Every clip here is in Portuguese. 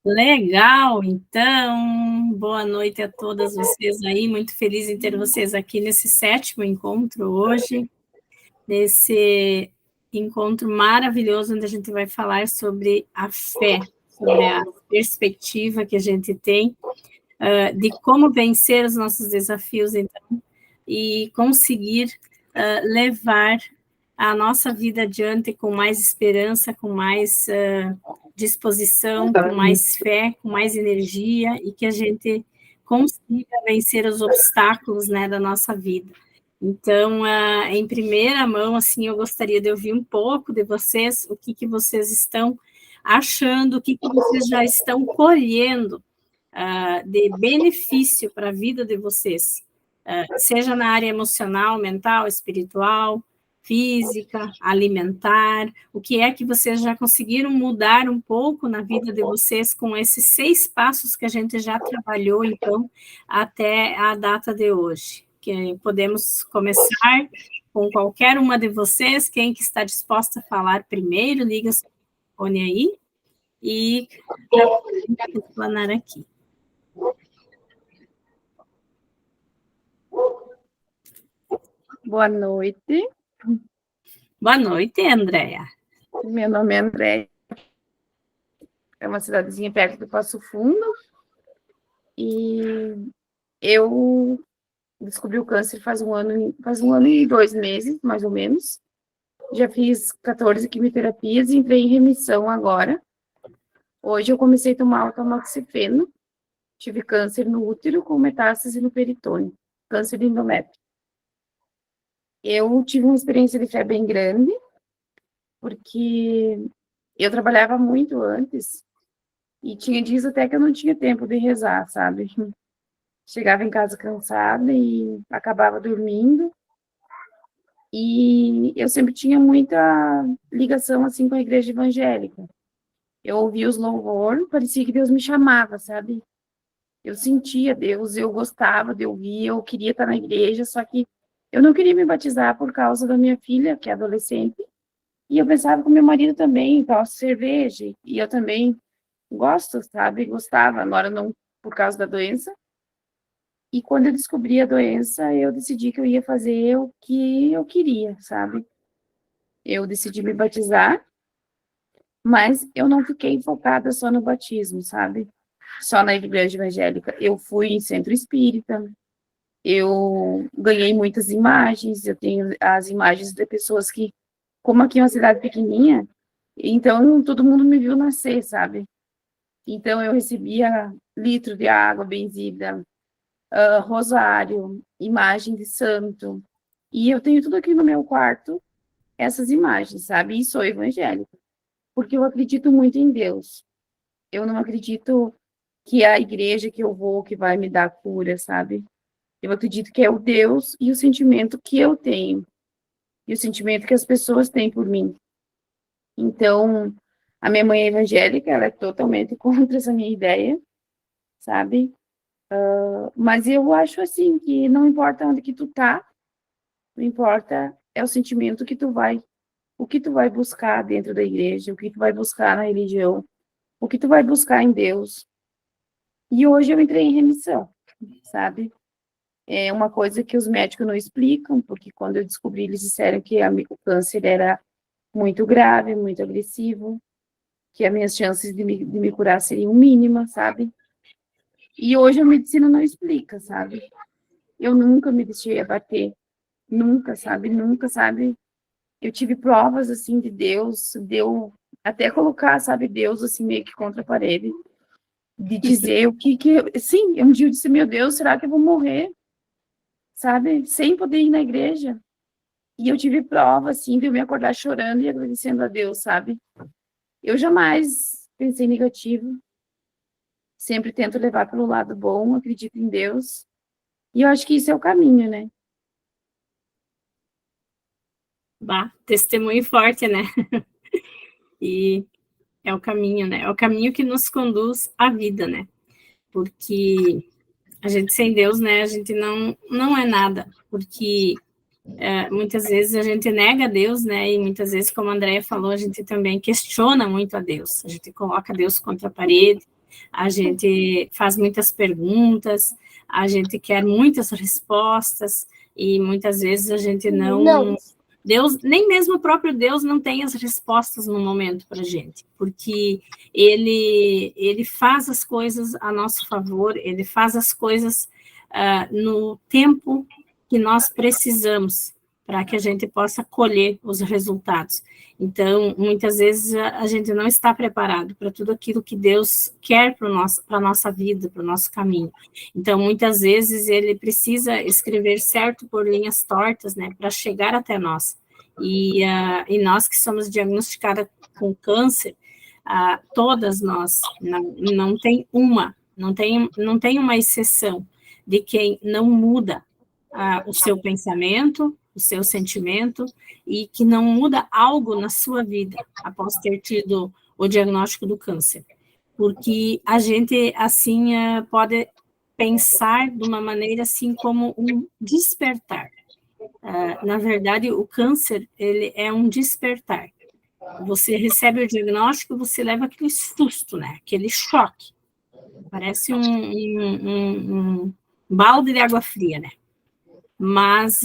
Legal, então, boa noite a todas vocês aí, muito feliz em ter vocês aqui nesse 7º encontro hoje, nesse encontro maravilhoso, onde a gente vai falar sobre a fé, sobre a perspectiva que a gente tem, de como vencer os nossos desafios, então, e conseguir levar a nossa vida adiante com mais esperança, com mais disposição, com mais fé, com mais energia, e que a gente consiga vencer os obstáculos, né, da nossa vida. Então, em primeira mão, assim, eu gostaria de ouvir um pouco de vocês, o que vocês estão achando, o que vocês já estão colhendo de benefício para a vida de vocês, seja na área emocional, mental, espiritual, física, alimentar, o que é que vocês já conseguiram mudar um pouco na vida de vocês com esses 6 passos que a gente já trabalhou, então, até a data de hoje. Que podemos começar com qualquer uma de vocês, quem que está disposta a falar primeiro, liga o seu telefone aí, e vou explanar aqui. Boa noite. Boa noite, Andréia. Meu nome é Andréia. É uma cidadezinha perto do Passo Fundo. E eu descobri o câncer faz um ano e 2 meses, mais ou menos. Já fiz 14 quimioterapias e entrei em remissão agora. Hoje eu comecei a tomar o tamoxifeno. Tive câncer no útero com metástase no peritônio, câncer de endométrio. Eu tive uma experiência de fé bem grande, porque eu trabalhava muito antes e tinha dias até que eu não tinha tempo de rezar, sabe? Chegava em casa cansada e acabava dormindo. E eu sempre tinha muita ligação, assim, com a igreja evangélica. Eu ouvia os louvores, parecia que Deus me chamava, sabe? Eu sentia Deus, eu gostava de ouvir, eu queria estar na igreja, só que eu não queria me batizar por causa da minha filha, que é adolescente. E eu pensava que o meu marido também gosta de cerveja, e eu também gosto, sabe? Gostava, agora não por causa da doença. E quando eu descobri a doença, eu decidi que eu ia fazer o que eu queria, sabe? Eu decidi me batizar, mas eu não fiquei focada só no batismo, sabe? Só na igreja evangélica. Eu fui em centro espírita, eu ganhei muitas imagens, eu tenho as imagens de pessoas que, como aqui é uma cidade pequenininha, então todo mundo me viu nascer, sabe? Então eu recebia litro de água benzida, rosário, imagem de santo. E eu tenho tudo aqui no meu quarto, essas imagens, sabe? E sou evangélica, porque eu acredito muito em Deus. Eu não acredito que é a igreja que eu vou que vai me dar cura, sabe? Eu acredito que é o Deus e o sentimento que eu tenho, e o sentimento que as pessoas têm por mim. Então, a minha mãe é evangélica, ela é totalmente contra essa minha ideia, sabe? Mas eu acho assim que não importa onde que tu tá, não importa é o sentimento que tu vai, o que tu vai buscar dentro da igreja, o que tu vai buscar na religião, o que tu vai buscar em Deus. E hoje eu entrei em remissão, sabe? É uma coisa que os médicos não explicam, porque quando eu descobri, eles disseram que o câncer era muito grave, muito agressivo, que as minhas chances de me curar seriam mínimas, sabe? E hoje a medicina não explica, sabe? Eu nunca me deixei abater, nunca, sabe? Nunca, sabe? Eu tive provas, assim, de Deus, deu até colocar, sabe, Deus, assim, meio que contra a parede, de dizer o sim, um dia eu disse, meu Deus, será que eu vou morrer? Sabe? Sem poder ir na igreja. E eu tive prova, assim, de eu me acordar chorando e agradecendo a Deus, sabe? Eu jamais pensei negativo, sempre tento levar pelo lado bom, acredito em Deus, e eu acho que isso é o caminho, né? Bah, testemunho forte, né? E é o caminho, né? É o caminho que nos conduz à vida, né? Porque a gente sem Deus, né? A gente não é nada. Porque muitas vezes a gente nega Deus, né? E muitas vezes, como a Andrea falou, a gente também questiona muito a Deus. A gente coloca Deus contra a parede. A gente faz muitas perguntas, a gente quer muitas respostas, e muitas vezes a gente não. Deus, nem mesmo o próprio Deus não tem as respostas no momento para a gente, porque ele faz as coisas a nosso favor, ele faz as coisas no tempo que nós precisamos, para que a gente possa colher os resultados. Então, muitas vezes a gente não está preparado para tudo aquilo que Deus quer para a nossa vida, para o nosso caminho. Então, muitas vezes ele precisa escrever certo por linhas tortas, né, para chegar até nós. E nós que somos diagnosticadas com câncer, todas nós, não tem uma exceção de quem não muda o seu pensamento, o seu sentimento, e que não muda algo na sua vida após ter tido o diagnóstico do câncer. Porque a gente, assim, pode pensar de uma maneira, assim, como um despertar. Na verdade, o câncer, ele é um despertar. Você recebe o diagnóstico, você leva aquele susto, né? Aquele choque. Parece um balde de água fria, né? Mas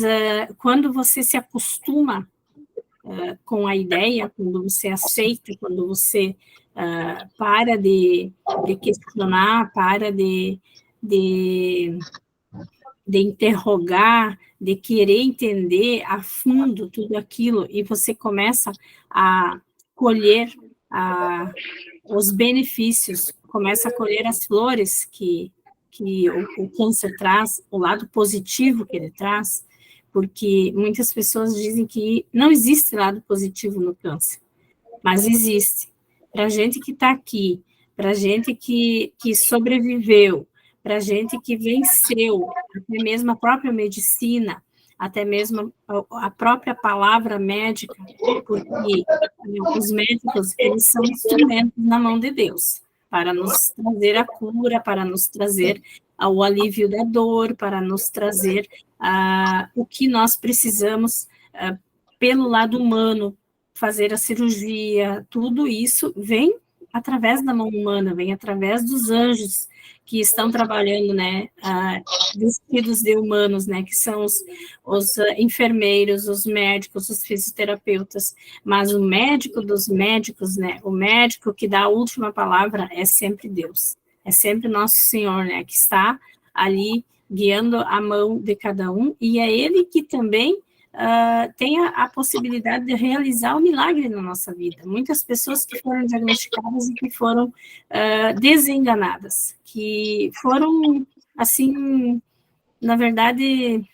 quando você se acostuma com a ideia, quando você aceita, quando você para de questionar, para de interrogar, de querer entender a fundo tudo aquilo, e você começa a colher os benefícios, começa a colher as flores que o câncer traz, o lado positivo que ele traz, porque muitas pessoas dizem que não existe lado positivo no câncer, mas existe. Para a gente que está aqui, para a gente que sobreviveu, para a gente que venceu, até mesmo a própria medicina, até mesmo a própria palavra médica, porque os médicos, eles são instrumentos na mão de Deus, para nos trazer a cura, para nos trazer o alívio da dor, para nos trazer o que nós precisamos pelo lado humano, fazer a cirurgia, tudo isso vem através da mão humana, vem através dos anjos que estão trabalhando, né, vestidos de humanos, né, que são os enfermeiros, os médicos, os fisioterapeutas, mas o médico dos médicos, né, o médico que dá a última palavra é sempre Deus, é sempre Nosso Senhor, né, que está ali guiando a mão de cada um, e é Ele que também tem a possibilidade de realizar o milagre na nossa vida. Muitas pessoas que foram diagnosticadas e que foram desenganadas, que foram, assim, na verdade,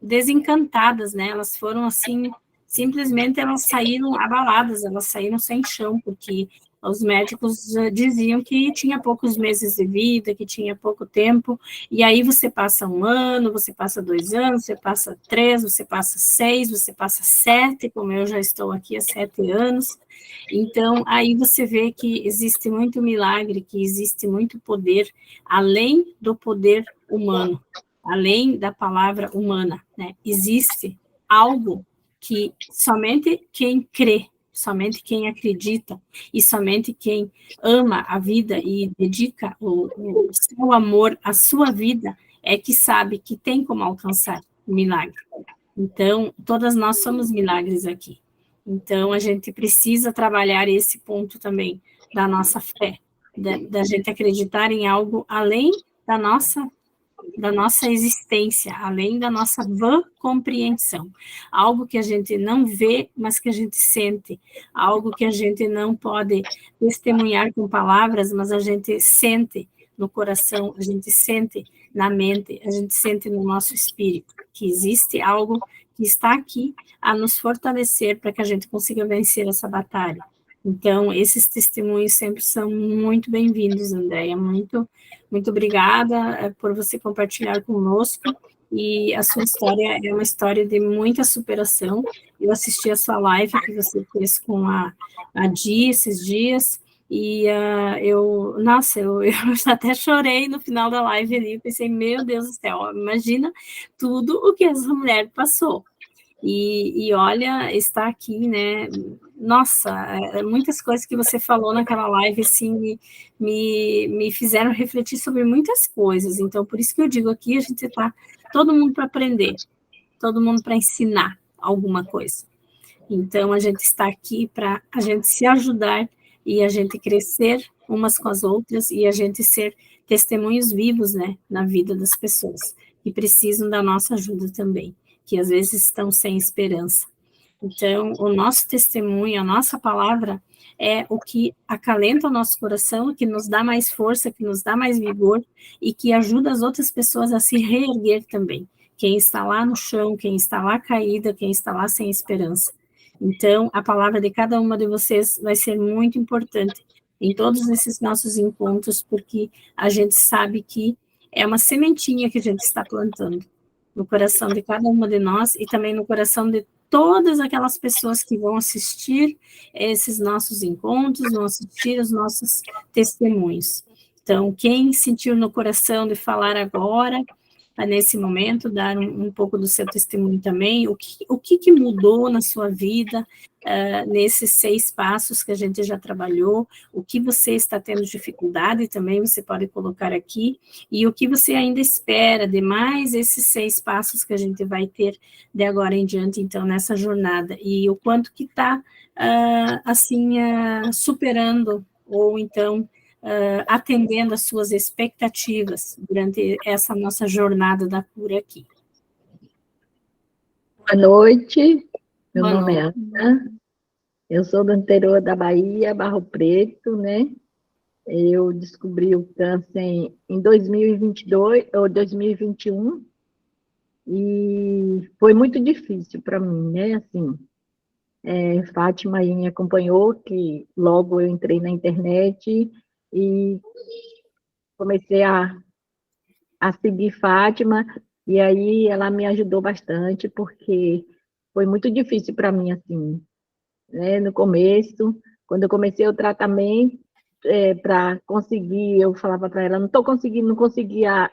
desencantadas, né? Elas foram, assim, simplesmente elas saíram abaladas, elas saíram sem chão, porque os médicos diziam que tinha poucos meses de vida, que tinha pouco tempo, e aí você passa 1 ano, você passa 2 anos, você passa 3, você passa 6, você passa 7, como eu já estou aqui há 7 anos, então aí você vê que existe muito milagre, que existe muito poder, além do poder humano, além da palavra humana, né? Existe algo que somente quem crê, somente quem acredita e somente quem ama a vida e dedica o seu amor à sua vida é que sabe que tem como alcançar o milagre. Então, todas nós somos milagres aqui. Então, a gente precisa trabalhar esse ponto também da nossa fé, da gente acreditar em algo além da nossa existência, além da nossa vã compreensão, algo que a gente não vê, mas que a gente sente, algo que a gente não pode testemunhar com palavras, mas a gente sente no coração, a gente sente na mente, a gente sente no nosso espírito, que existe algo que está aqui a nos fortalecer para que a gente consiga vencer essa batalha. Então, esses testemunhos sempre são muito bem-vindos, Andréia, muito obrigada por você compartilhar conosco, e a sua história é uma história de muita superação. Eu assisti a sua live que você fez com a Di esses dias, e eu até chorei no final da live ali, pensei, meu Deus do céu, imagina tudo o que essa mulher passou. E olha, está aqui, né? Nossa, muitas coisas que você falou naquela live, assim, me fizeram refletir sobre muitas coisas. Então, por isso que eu digo aqui, a gente está todo mundo para aprender, todo mundo para ensinar alguma coisa. Então, a gente está aqui para a gente se ajudar e a gente crescer umas com as outras e a gente ser testemunhos vivos, né, na vida das pessoas que precisam da nossa ajuda também, que às vezes estão sem esperança. Então, o nosso testemunho, a nossa palavra é o que acalenta o nosso coração, que nos dá mais força, que nos dá mais vigor e que ajuda as outras pessoas a se reerguer também. Quem está lá no chão, quem está lá caída, quem está lá sem esperança. Então, a palavra de cada uma de vocês vai ser muito importante em todos esses nossos encontros, porque a gente sabe que é uma sementinha que a gente está plantando no coração de cada uma de nós e também no coração de todas aquelas pessoas que vão assistir esses nossos encontros, vão assistir os nossos testemunhos. Então, quem sentiu no coração de falar agora, nesse momento, dar um pouco do seu testemunho também, o que mudou na sua vida, nesses 6 passos que a gente já trabalhou, o que você está tendo dificuldade também, você pode colocar aqui, e o que você ainda espera de mais esses 6 passos que a gente vai ter de agora em diante, então, nessa jornada, e o quanto que está, assim, superando, ou então, atendendo às suas expectativas durante essa nossa jornada da cura aqui. Boa noite, meu Boa nome noite. é Ana, eu sou do interior da Bahia, Barro Preto, né? Eu descobri o câncer em 2022 ou 2021 e foi muito difícil para mim, né? Assim, Fátima aí me acompanhou, que logo eu entrei na internet e comecei a seguir Fátima, e aí ela me ajudou bastante, porque foi muito difícil para mim, assim, né? No começo, quando eu comecei o tratamento, para conseguir, eu falava para ela, não estou conseguindo, não conseguia,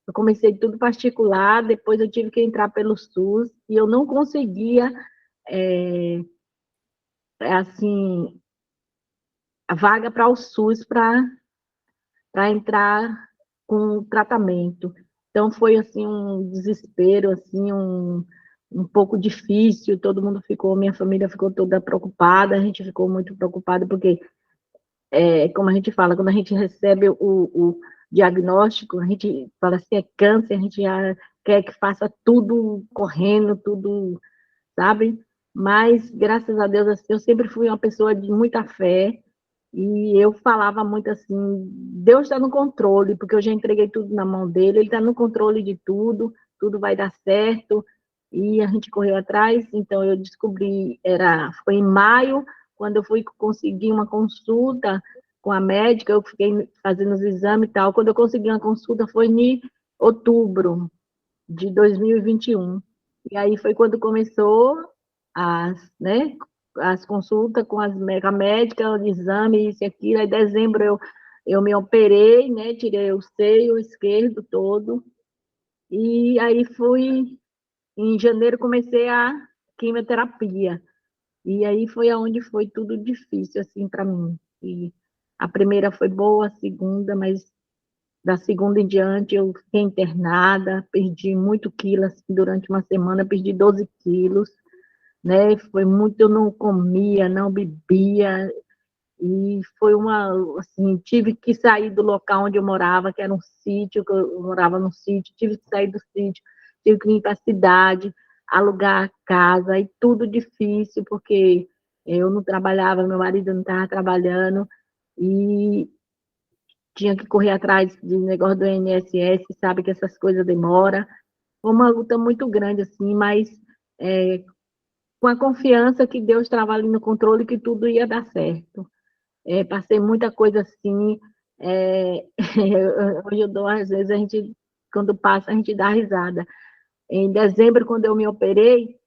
eu comecei tudo particular, depois eu tive que entrar pelo SUS, e eu não conseguia, assim, a vaga para o SUS para entrar com o tratamento. Então foi assim um desespero, assim um pouco difícil. Todo mundo ficou, minha família ficou toda preocupada. A gente ficou muito preocupada porque, como a gente fala, quando a gente recebe o diagnóstico, a gente fala assim, é câncer, a gente já quer que faça tudo correndo, tudo, sabe? Mas graças a Deus, assim, eu sempre fui uma pessoa de muita fé. E eu falava muito assim, Deus está no controle, porque eu já entreguei tudo na mão dele, ele está no controle de tudo, tudo vai dar certo. E a gente correu atrás, então eu descobri, foi em maio, quando eu fui conseguir uma consulta com a médica, eu fiquei fazendo os exames e tal. Quando eu consegui uma consulta foi em outubro de 2021. E aí foi quando começou as consultas com a médica, o exame, isso e aquilo. Aí, em dezembro, eu me operei, né? Tirei o seio esquerdo todo. E aí em janeiro, comecei a quimioterapia. E aí foi aonde foi tudo difícil, assim, para mim. E a primeira foi boa, a segunda, mas da segunda em diante eu fiquei internada, perdi muito quilo, assim, durante uma semana, perdi 12 quilos, né? Foi muito, eu não comia, não bebia, e foi assim, tive que sair do local onde eu morava, que era um sítio, que eu morava num sítio, tive que sair do sítio, tive que ir para a cidade, alugar casa, e tudo difícil, porque eu não trabalhava, meu marido não estava trabalhando, e tinha que correr atrás de negócio do INSS, sabe que essas coisas demoram. Foi uma luta muito grande, assim, mas com a confiança que Deus estava ali no controle, que tudo ia dar certo. Passei muita coisa assim, hoje eu dou, às vezes, quando passa, a gente dá risada. Em dezembro, quando eu me operei,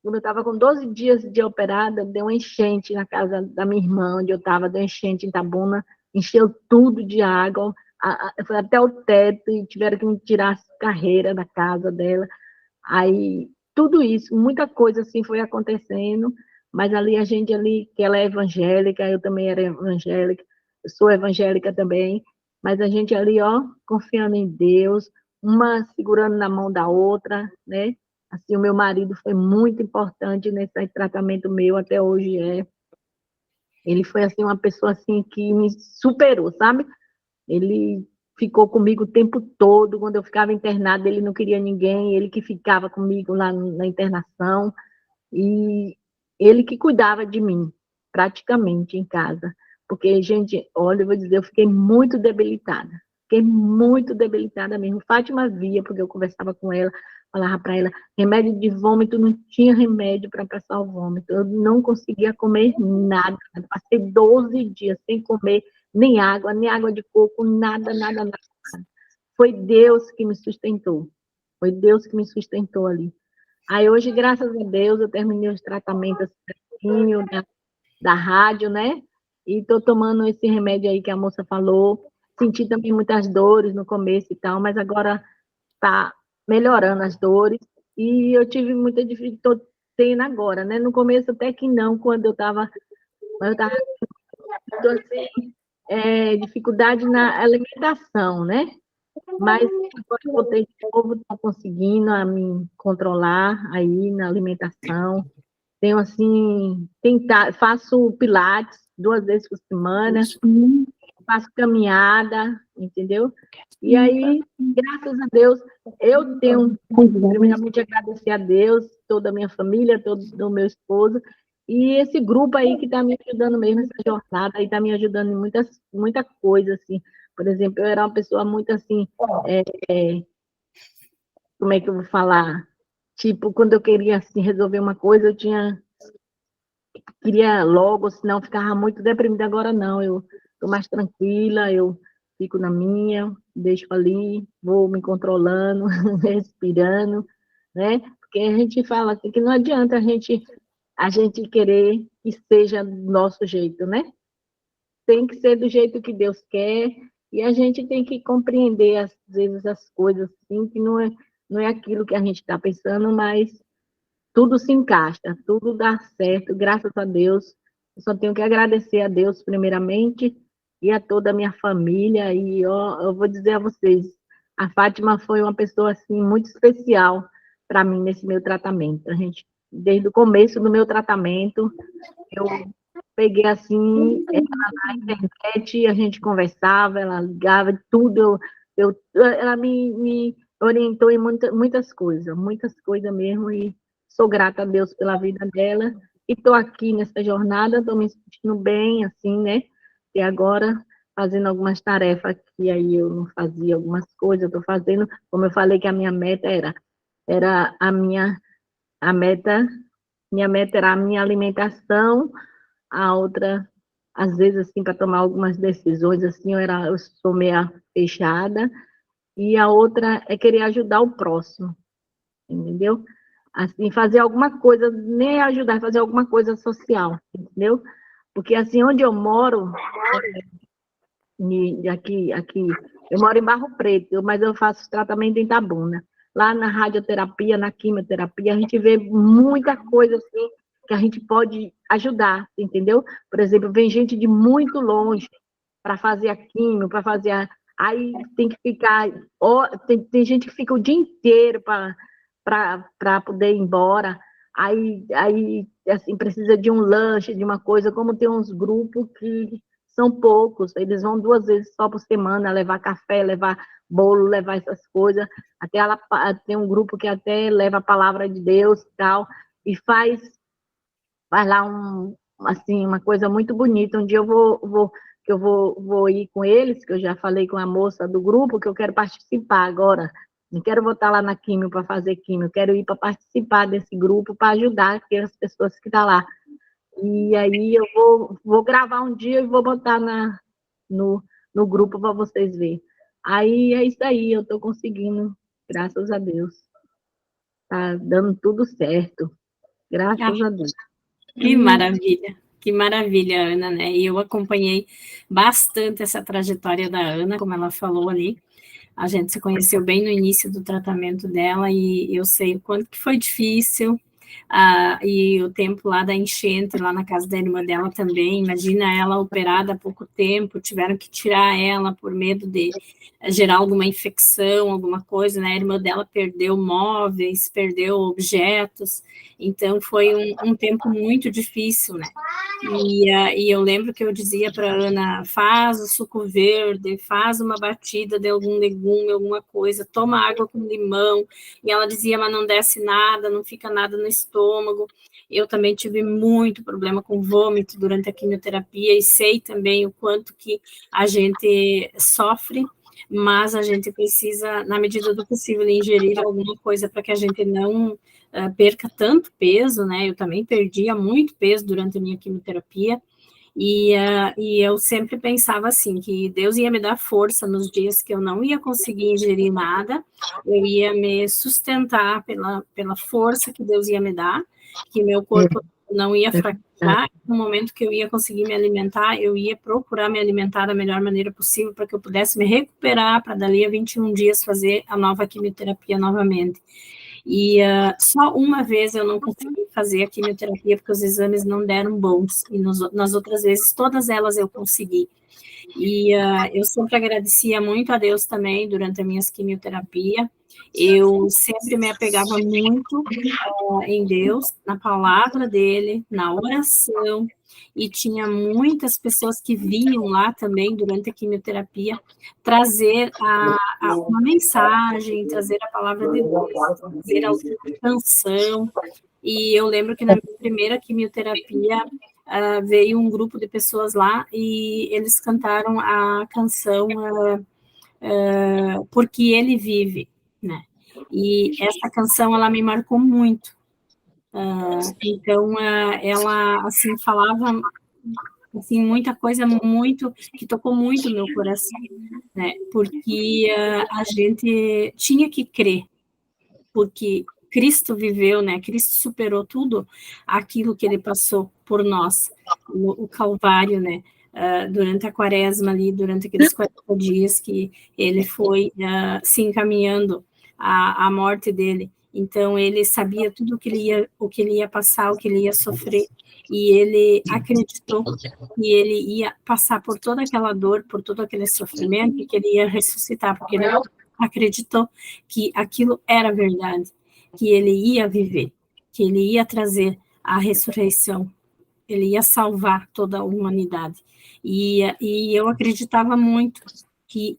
quando eu estava com 12 dias de operada, deu uma enchente na casa da minha irmã, onde eu estava, deu enchente em Itabuna, encheu tudo de água, foi até o teto, e tiveram que me tirar a carreira da casa dela. Aí tudo isso, muita coisa assim foi acontecendo, mas ali a gente ali, que ela é evangélica, eu também era evangélica, eu sou evangélica também, mas a gente ali, ó, confiando em Deus, uma segurando na mão da outra, né? Assim, o meu marido foi muito importante nesse tratamento meu, até hoje é. Ele foi, assim, uma pessoa, assim, que me superou, sabe? Ele ficou comigo o tempo todo, quando eu ficava internada, ele não queria ninguém, ele que ficava comigo lá na internação, e ele que cuidava de mim, praticamente, em casa. Porque, gente, olha, eu vou dizer, eu fiquei muito debilitada mesmo. Fátima via, porque eu conversava com ela, falava para ela, remédio de vômito, não tinha remédio para passar o vômito, eu não conseguia comer nada, passei 12 dias sem comer nem água de coco, nada, nada, nada. Foi Deus que me sustentou, foi Deus que me sustentou ali. Aí hoje, graças a Deus, eu terminei os tratamentos certinho da rádio, né? E estou tomando esse remédio aí que a moça falou. Senti também muitas dores no começo e tal, mas agora está melhorando as dores. E eu tive muita dificuldade, estou tendo agora, né? No começo até que não, quando eu estava assim, dificuldade na alimentação, né? Mas agora eu voltei de novo, estou conseguindo a me controlar aí na alimentação. Tenho assim, faço pilates 2 vezes por semana, faço caminhada, entendeu? E aí, graças a Deus, eu tenho, primeiramente, agradecer a Deus, toda a minha família, todo o meu esposo, e esse grupo aí que está me ajudando mesmo, essa jornada aí está me ajudando em muita coisa, assim. Por exemplo, eu era uma pessoa muito assim, como é que eu vou falar? Tipo, quando eu queria assim, resolver uma coisa, queria logo, senão ficava muito deprimida. Agora não, eu estou mais tranquila, eu fico na minha, deixo ali, vou me controlando, respirando, né? Porque a gente fala assim, que não adianta a gente querer que seja do nosso jeito, né? Tem que ser do jeito que Deus quer, e a gente tem que compreender, às vezes, as coisas assim, que não é aquilo que a gente está pensando, mas tudo se encaixa, tudo dá certo, graças a Deus. Eu só tenho que agradecer a Deus, primeiramente, e a toda a minha família. E ó, eu vou dizer a vocês, a Fátima foi uma pessoa assim muito especial para mim nesse meu tratamento. A gente, desde o começo do meu tratamento, eu peguei assim, ela na internet, a gente conversava, ela ligava, tudo, ela me orientou em muitas coisas mesmo, e sou grata a Deus pela vida dela, e estou aqui nessa jornada, estou me sentindo bem, assim, né, e agora fazendo algumas tarefas que aí eu não fazia, algumas coisas, estou fazendo, como eu falei que a minha meta era minha meta era a minha alimentação, a outra, às vezes, assim, para tomar algumas decisões, assim, eu sou meia fechada, e a outra é querer ajudar o próximo, entendeu? Assim, fazer alguma coisa, nem ajudar, fazer alguma coisa social, entendeu? Porque, assim, onde eu moro, aqui, eu moro em Barro Preto, mas eu faço tratamento em Itabuna. Lá na radioterapia, na quimioterapia, a gente vê muita coisa assim que a gente pode ajudar, entendeu? Por exemplo, vem gente de muito longe para fazer a quimio, para fazer a... Aí tem que ficar... Tem gente que fica o dia inteiro para poder ir embora. Aí, assim, precisa de um lanche, de uma coisa, como tem uns grupos que são poucos, eles vão 2 vezes só por semana levar café, levar bolo, levar essas coisas. Até ela tem um grupo que até leva a palavra de Deus e tal, e faz lá assim, uma coisa muito bonita. Um dia eu vou ir com eles, que eu já falei com a moça do grupo, que eu quero participar agora. Não quero voltar lá na químio para fazer químio, quero ir para participar desse grupo, para ajudar aquelas pessoas que estão lá. E aí eu vou gravar um dia e vou botar no grupo para vocês verem. Aí é isso aí, eu estou conseguindo, graças a Deus. Está dando tudo certo, graças a Deus. Que maravilha, Ana, né? E eu acompanhei bastante essa trajetória da Ana, como ela falou ali, A gente se conheceu bem no início do tratamento dela e eu sei o quanto que foi difícil, e o tempo lá da enchente, lá na casa da irmã dela também. Imagina ela operada há pouco tempo, tiveram que tirar ela por medo de gerar alguma infecção, alguma coisa, né? A irmã dela perdeu móveis, perdeu objetos, então foi um tempo muito difícil, né? E eu lembro que eu dizia para a Ana, faz o suco verde, faz uma batida de algum legume, alguma coisa, toma água com limão, e ela dizia, mas não desce nada, não fica nada no estômago. Eu também tive muito problema com vômito durante a quimioterapia, e sei também o quanto que a gente sofre, mas a gente precisa, na medida do possível, ingerir alguma coisa para que a gente não perca tanto peso, né? Eu também perdia muito peso durante a minha quimioterapia, e eu sempre pensava assim, que Deus ia me dar força nos dias que eu não ia conseguir ingerir nada, eu ia me sustentar pela força que Deus ia me dar, que meu corpo não ia fraquejar. No momento que eu ia conseguir me alimentar, eu ia procurar me alimentar da melhor maneira possível para que eu pudesse me recuperar, para dali a 21 dias fazer a nova quimioterapia novamente. E só uma vez eu não consegui fazer a quimioterapia, porque os exames não deram bons, e nas outras vezes, todas elas eu consegui. E eu sempre agradecia muito a Deus também durante a minha quimioterapia. Eu sempre me apegava muito em Deus, na palavra dele, na oração, e tinha muitas pessoas que vinham lá também durante a quimioterapia trazer uma mensagem, trazer a palavra de Deus, trazer alguma canção. E eu lembro que na minha primeira quimioterapia veio um grupo de pessoas lá e eles cantaram a canção Porque Ele Vive, né? E essa canção, ela me marcou muito. Então, ela, assim, falava, assim, muita coisa muito, que tocou muito no meu coração, né? Porque a gente tinha que crer, porque Cristo viveu, né? Cristo superou tudo aquilo que ele passou por nós, o Calvário, né? Durante a quaresma ali, durante aqueles 40 dias que ele foi se encaminhando à morte dele. Então, ele sabia tudo o que ele ia passar, o que ele ia sofrer, e ele acreditou que ele ia passar por toda aquela dor, por todo aquele sofrimento, e que ele ia ressuscitar, porque ele acreditou que aquilo era verdade, que ele ia viver, que ele ia trazer a ressurreição, ele ia salvar toda a humanidade. E eu acreditava muito que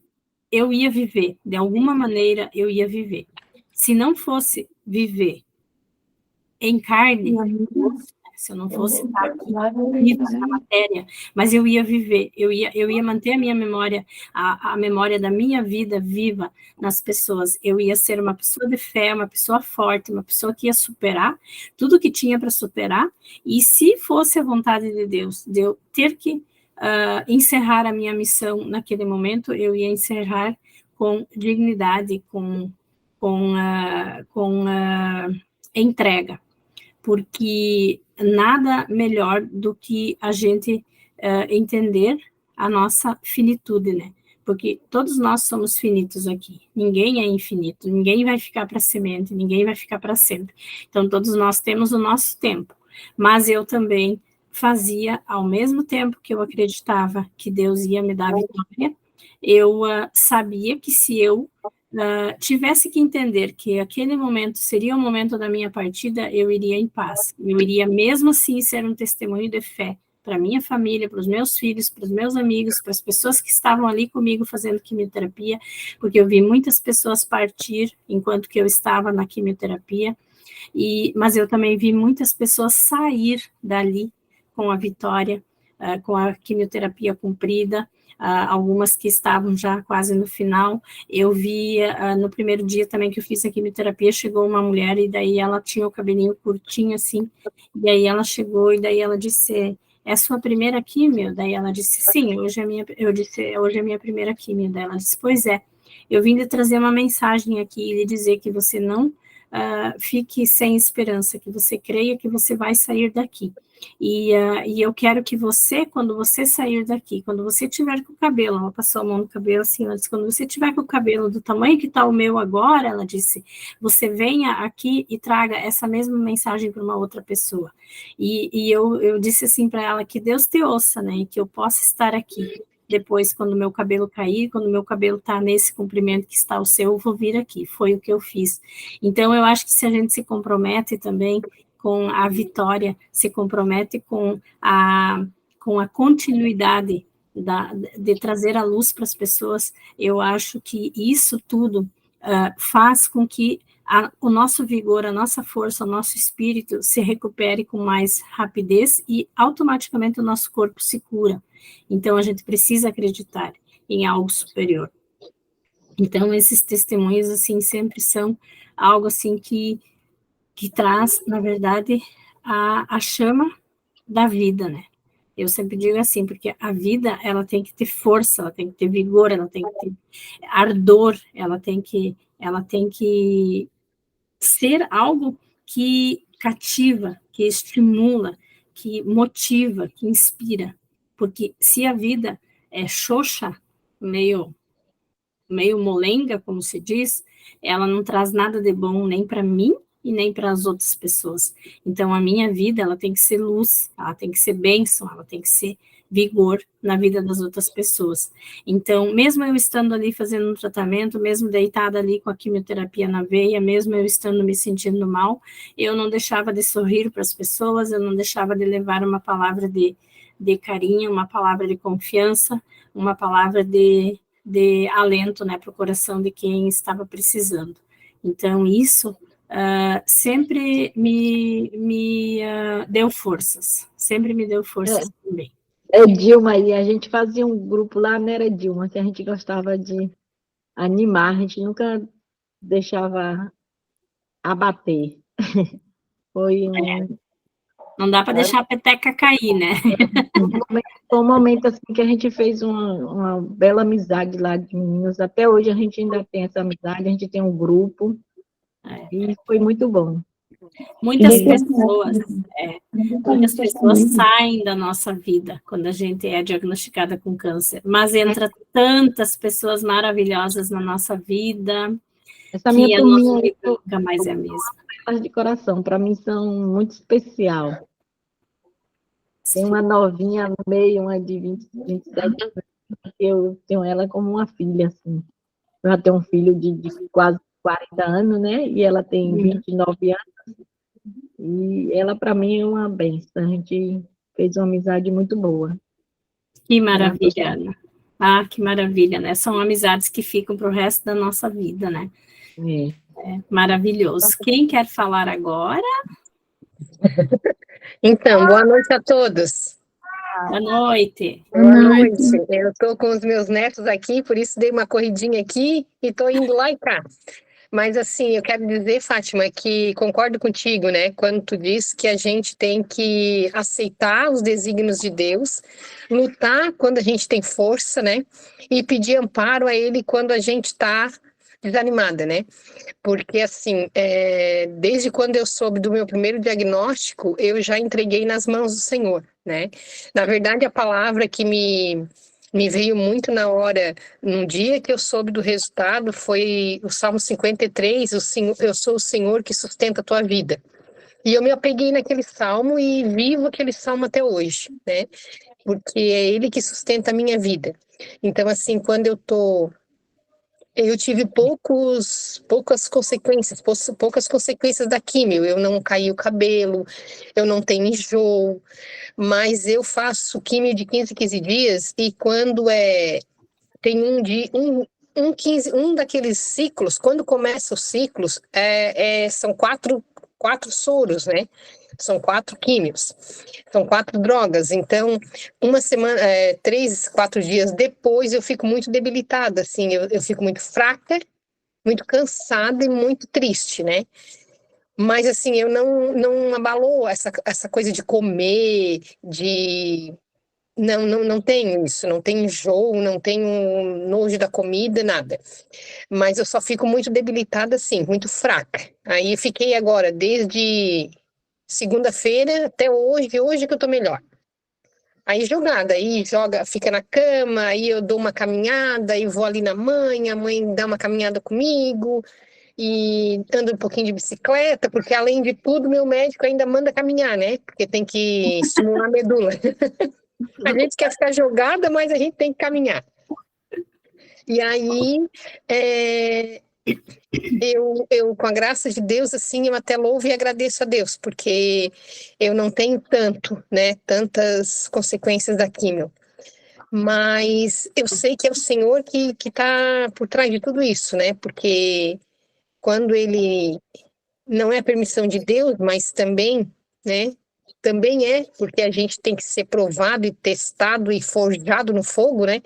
eu ia viver, de alguma maneira eu ia viver. Se não fosse viver em carne, se eu não fosse estar aqui na matéria, mas eu ia viver, eu ia manter a minha memória, a memória da minha vida viva nas pessoas. Eu ia ser uma pessoa de fé, uma pessoa forte, uma pessoa que ia superar tudo que tinha para superar, e se fosse a vontade de Deus, de eu ter que encerrar a minha missão naquele momento, eu ia encerrar com dignidade, com entrega, porque nada melhor do que a gente entender a nossa finitude, né? Porque todos nós somos finitos aqui, ninguém é infinito, ninguém vai ficar para semente, ninguém vai ficar para sempre. Então, todos nós temos o nosso tempo, mas eu também fazia, ao mesmo tempo que eu acreditava que Deus ia me dar a vitória, eu sabia que se eu tivesse que entender que aquele momento seria o momento da minha partida, eu iria em paz. Eu iria, mesmo assim, ser um testemunho de fé para minha família, para os meus filhos, para os meus amigos, para as pessoas que estavam ali comigo fazendo quimioterapia, porque eu vi muitas pessoas partir enquanto que eu estava na quimioterapia, mas eu também vi muitas pessoas sair dali com a vitória, com a quimioterapia cumprida, algumas que estavam já quase no final. Eu vi no primeiro dia também que eu fiz a quimioterapia, chegou uma mulher e daí ela tinha o cabelinho curtinho assim, e aí ela chegou e daí ela disse, é a sua primeira quimio? Daí ela disse, sim, eu disse, hoje é a minha primeira quimio. Daí ela disse, pois é, eu vim de trazer uma mensagem aqui e lhe dizer que você não fique sem esperança, que você creia que você vai sair daqui. E eu quero que você, quando você sair daqui, quando você tiver com o cabelo, ela passou a mão no cabelo assim, ela disse, quando você tiver com o cabelo do tamanho que está o meu agora, ela disse, você venha aqui e traga essa mesma mensagem para uma outra pessoa. E eu disse assim para ela, que Deus te ouça, né, e que eu possa estar aqui. Depois, quando o meu cabelo cair, quando o meu cabelo está nesse comprimento que está o seu, eu vou vir aqui. Foi o que eu fiz. Então, eu acho que se a gente se compromete também com a vitória, se compromete com a continuidade de trazer a luz para as pessoas, eu acho que isso tudo faz com que o nosso vigor, a nossa força, o nosso espírito se recupere com mais rapidez e automaticamente o nosso corpo se cura. Então, a gente precisa acreditar em algo superior. Então, esses testemunhos, assim, sempre são algo, assim, que traz, na verdade, a chama da vida, né? Eu sempre digo assim, porque a vida, ela tem que ter força, ela tem que ter vigor, ela tem que ter ardor, ela tem que ser algo que cativa, que estimula, que motiva, que inspira. Porque se a vida é xoxa, meio molenga, como se diz, ela não traz nada de bom nem para mim e nem para as outras pessoas. Então, a minha vida, ela tem que ser luz, ela tem que ser bênção, ela tem que ser vigor na vida das outras pessoas. Então, mesmo eu estando ali fazendo um tratamento, mesmo deitada ali com a quimioterapia na veia, mesmo eu estando me sentindo mal, eu não deixava de sorrir para as pessoas, eu não deixava de levar uma palavra de carinho, uma palavra de confiança, uma palavra de alento, né, para o coração de quem estava precisando. Então, isso sempre me deu forças, sempre me deu forças também. Dilma, e a gente fazia um grupo lá, não era Dilma, que a gente gostava de animar, a gente nunca deixava abater. Foi Não dá para deixar a peteca cair, né? Foi um momento assim que a gente fez uma bela amizade lá de meninos. Até hoje a gente ainda tem essa amizade, a gente tem um grupo e foi muito bom. Muitas pessoas saem da nossa vida quando a gente é diagnosticada com câncer, mas entra tantas pessoas maravilhosas na nossa vida Essa que minha a nossa turminha vida nunca mais é a mesma. de coração, para mim são muito especial. Tem uma novinha no meio, uma de 27 anos, eu tenho ela como uma filha, assim. Eu já tenho um filho de quase 40 anos, né? E ela tem 29 anos. E ela, para mim, é uma benção. A gente fez uma amizade muito boa. Que maravilha, Ana. Ah, que maravilha, né? São amizades que ficam para o resto da nossa vida, né? É maravilhoso. Quem quer falar agora? Então, boa noite a todos. Boa noite. Boa noite. Eu estou com os meus netos aqui, por isso dei uma corridinha aqui e estou indo lá e cá. Mas assim, eu quero dizer, Fátima, que concordo contigo, né? Quando tu diz que a gente tem que aceitar os desígnios de Deus, lutar quando a gente tem força, né? E pedir amparo a Ele quando a gente está desanimada, né? Porque, assim, desde quando eu soube do meu primeiro diagnóstico, eu já entreguei nas mãos do Senhor, né? Na verdade, a palavra que me veio muito na hora, num dia que eu soube do resultado, foi o Salmo 53, eu sou o Senhor que sustenta a tua vida. E eu me apeguei naquele salmo e vivo aquele salmo até hoje, né? Porque é ele que sustenta a minha vida. Então, assim, quando eu tive poucas consequências da químio. Eu não caí o cabelo, eu não tenho enjoo, mas eu faço químio de 15 em 15 dias e quando tem um daqueles ciclos, quando começa os ciclos, são quatro soros, né? São 4 químios, são 4 drogas. Então, uma semana, 3, 4 dias depois, eu fico muito debilitada, assim, eu fico muito fraca, muito cansada e muito triste, né? Mas, assim, eu não abalou essa coisa de comer, de não tenho isso, não tenho enjoo, não tenho nojo da comida, nada. Mas eu só fico muito debilitada, assim, muito fraca. Aí fiquei agora, desde segunda-feira até hoje que eu tô melhor. Aí jogada, aí joga, fica na cama, aí eu dou uma caminhada, aí vou ali na mãe, a mãe dá uma caminhada comigo, e ando um pouquinho de bicicleta, porque além de tudo, meu médico ainda manda caminhar, né? Porque tem que estimular a medula. A gente quer ficar jogada, mas a gente tem que caminhar. E aí, com a graça de Deus, assim, eu até louvo e agradeço a Deus, porque eu não tenho tantas consequências da quimio. Mas eu sei que é o Senhor que está por trás de tudo isso, né? Porque quando ele não é a permissão de Deus, mas também, né? Também é, porque a gente tem que ser provado e testado e forjado no fogo, né?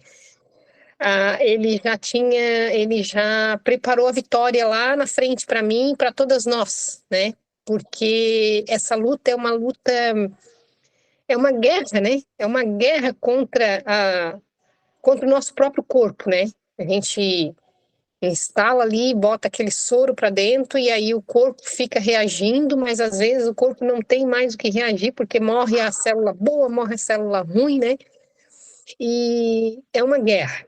Ele já preparou a vitória lá na frente para mim e para todas nós, né? Porque essa luta é uma guerra, né? É uma guerra contra o nosso próprio corpo, né? A gente instala ali, bota aquele soro para dentro e aí o corpo fica reagindo, mas às vezes o corpo não tem mais o que reagir porque morre a célula boa, morre a célula ruim, né? E é uma guerra.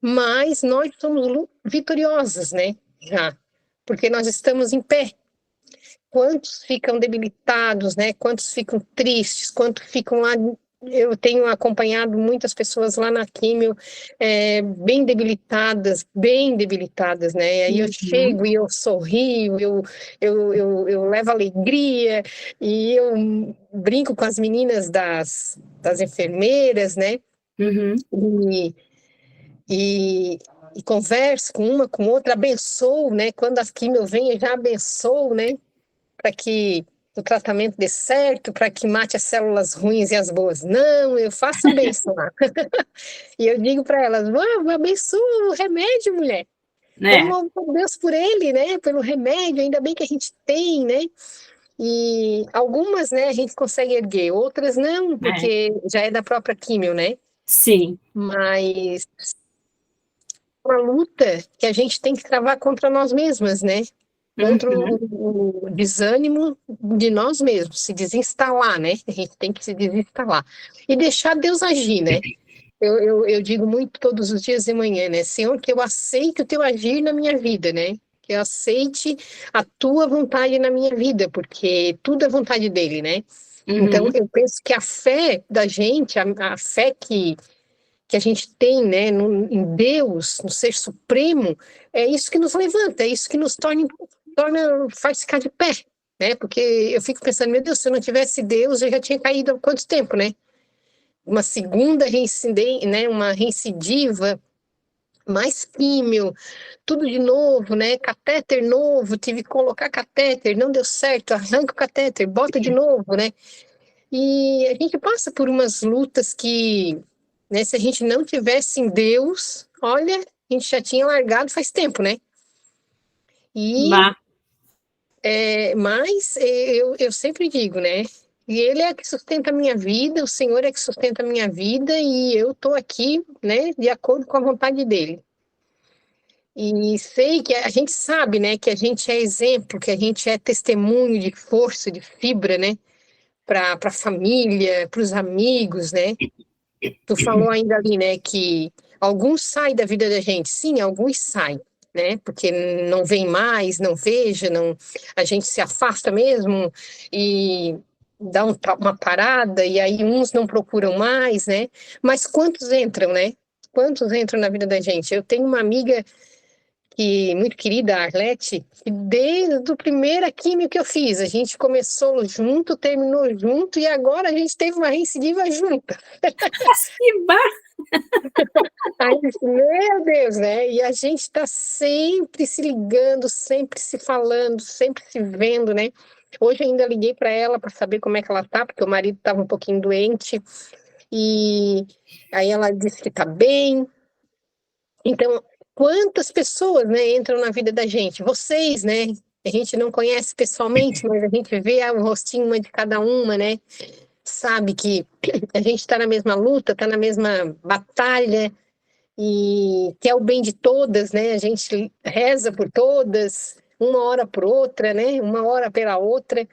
Mas nós somos vitoriosos, né? Já, porque nós estamos em pé. Quantos ficam debilitados, né? Quantos ficam tristes, quantos ficam lá. Eu tenho acompanhado muitas pessoas lá na químio bem debilitadas, né? Aí eu chego e eu sorrio, eu levo alegria e eu brinco com as meninas das enfermeiras, né? E converso com uma, com outra, abençoo, né? Quando a quimio vem, eu já abençoo, né? Para que o tratamento dê certo, para que mate as células ruins e as boas. Não, eu faço a bênção lá. E eu digo para elas, abençoa o remédio, mulher. Vamos louvar Deus por ele, né? Pelo remédio, ainda bem que a gente tem, né? E algumas, né, a gente consegue erguer, outras não, porque já é da própria quimio, né? Sim. Mas uma luta que a gente tem que travar contra nós mesmas, né? Contra o desânimo de nós mesmos, se desinstalar, né? A gente tem que se desinstalar. E deixar Deus agir, né? Eu digo muito todos os dias de manhã, né? Senhor, que eu aceite o teu agir na minha vida, né? Que eu aceite a tua vontade na minha vida, porque tudo é vontade dele, né? Então, eu penso que a fé da gente, a fé que a gente tem, né, em Deus, no Ser Supremo, é isso que nos levanta, é isso que nos faz ficar de pé, né? Porque eu fico pensando, meu Deus, se eu não tivesse Deus, eu já tinha caído há quanto tempo, né? Uma segunda reincidência, né? Uma reincidiva, mais químio, tudo de novo, né? Catéter novo, tive que colocar catéter, não deu certo, arranca o catéter, bota de novo, né? E a gente passa por umas lutas que, né, se a gente não tivesse em Deus, olha, a gente já tinha largado faz tempo, né? Mas eu sempre digo, né? E ele é que sustenta a minha vida, o Senhor é que sustenta a minha vida e eu estou aqui, né, de acordo com a vontade dele. E sei que a gente sabe, né, que a gente é exemplo, que a gente é testemunho de força, de fibra, né, para a família, para os amigos, né? Tu falou ainda ali, né, que alguns saem da vida da gente. Sim, alguns saem, né? Porque não vem mais, não veja, a gente se afasta mesmo e dá uma parada, e aí uns não procuram mais, né? Mas quantos entram, né? Quantos entram na vida da gente? Eu tenho uma amiga muito querida, a Arlete, que desde o primeiro químio que eu fiz, a gente começou junto, terminou junto, e agora a gente teve uma recidiva junta. Que Aí, meu Deus, né? E a gente está sempre se ligando, sempre se falando, sempre se vendo, né? Hoje eu ainda liguei para ela para saber como é que ela tá, porque o marido estava um pouquinho doente, e aí ela disse que está bem. Então, quantas pessoas, né, entram na vida da gente? Vocês, né? A gente não conhece pessoalmente, mas a gente vê o rostinho de cada uma, né? sabe que a gente está na mesma luta, está na mesma batalha e quer o bem de todas, né? A gente reza por todas, uma hora por outra, né? Uma hora pela outra.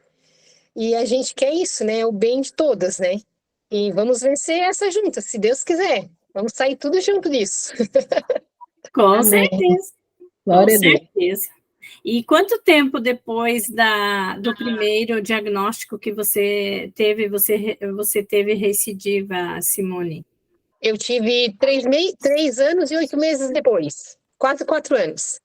E a gente quer isso, né? O bem de todas, né? E vamos vencer essa junta, se Deus quiser. Vamos sair tudo junto disso. Com Amém. certeza, com Glória a Deus. certeza. E quanto tempo depois do primeiro diagnóstico que você teve recidiva, Simone? Eu tive 3 anos e 8 meses depois. Quase 4 anos.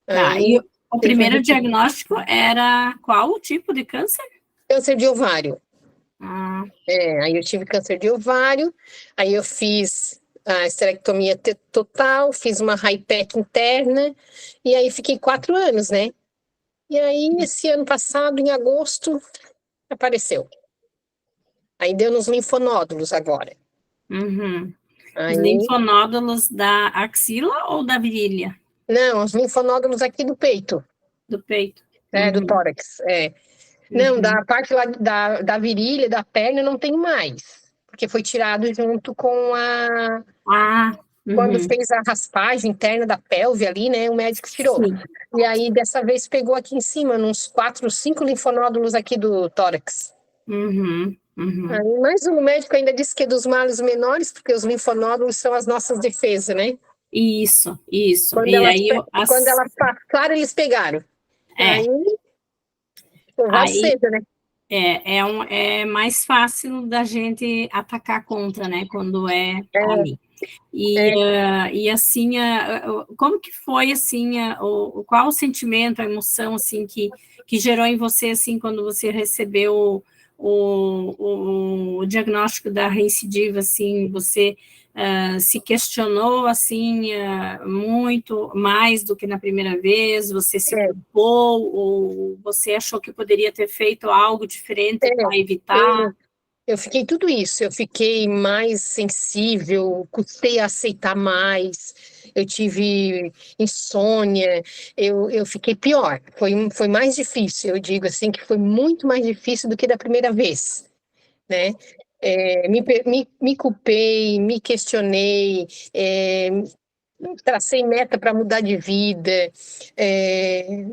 Tá, Aí, e o primeiro diagnóstico era qual o tipo de câncer? câncer de ovário. Ah, Aí eu tive câncer de ovário, aí eu fiz a esterectomia total, fiz uma HIPEC interna, e aí fiquei 4 anos, né? E aí, esse ano passado, em agosto, apareceu. Aí deu nos linfonódulos agora. uhum. Os Aí, linfonódulos da axila ou da virilha? não, os linfonódulos aqui do peito, Do peito? do Uhum, tórax, Não, uhum. da parte lá da virilha, da perna, não tem mais. Porque foi tirado junto com a... Ah, Quando uhum. fez a raspagem interna da pelve ali, né? O médico tirou. Sim. E aí, dessa vez, pegou aqui em cima, uns 4, 5 linfonódulos aqui do tórax. Uhum, uhum. Aí, mas o médico ainda disse que é dos males menores, porque os linfonódulos são as nossas defesas, né? Isso. Quando E elas, aí, quando elas passaram, eles pegaram. é, Aí, louvado aí seja, né? é mais fácil da gente atacar contra, né, quando é ali. E assim, como que foi, assim, qual o sentimento, a emoção, assim, que gerou em você, assim, quando você recebeu o diagnóstico da recidiva, assim, você se questionou, assim, muito mais do que na primeira vez, você se culpou, ou você achou que poderia ter feito algo diferente para evitar? Eu fiquei tudo isso, eu fiquei mais sensível, custei a aceitar mais, eu tive insônia, eu fiquei pior, foi mais difícil, eu digo assim, que foi muito mais difícil do que da primeira vez, né? Me culpei, me questionei, tracei meta para mudar de vida,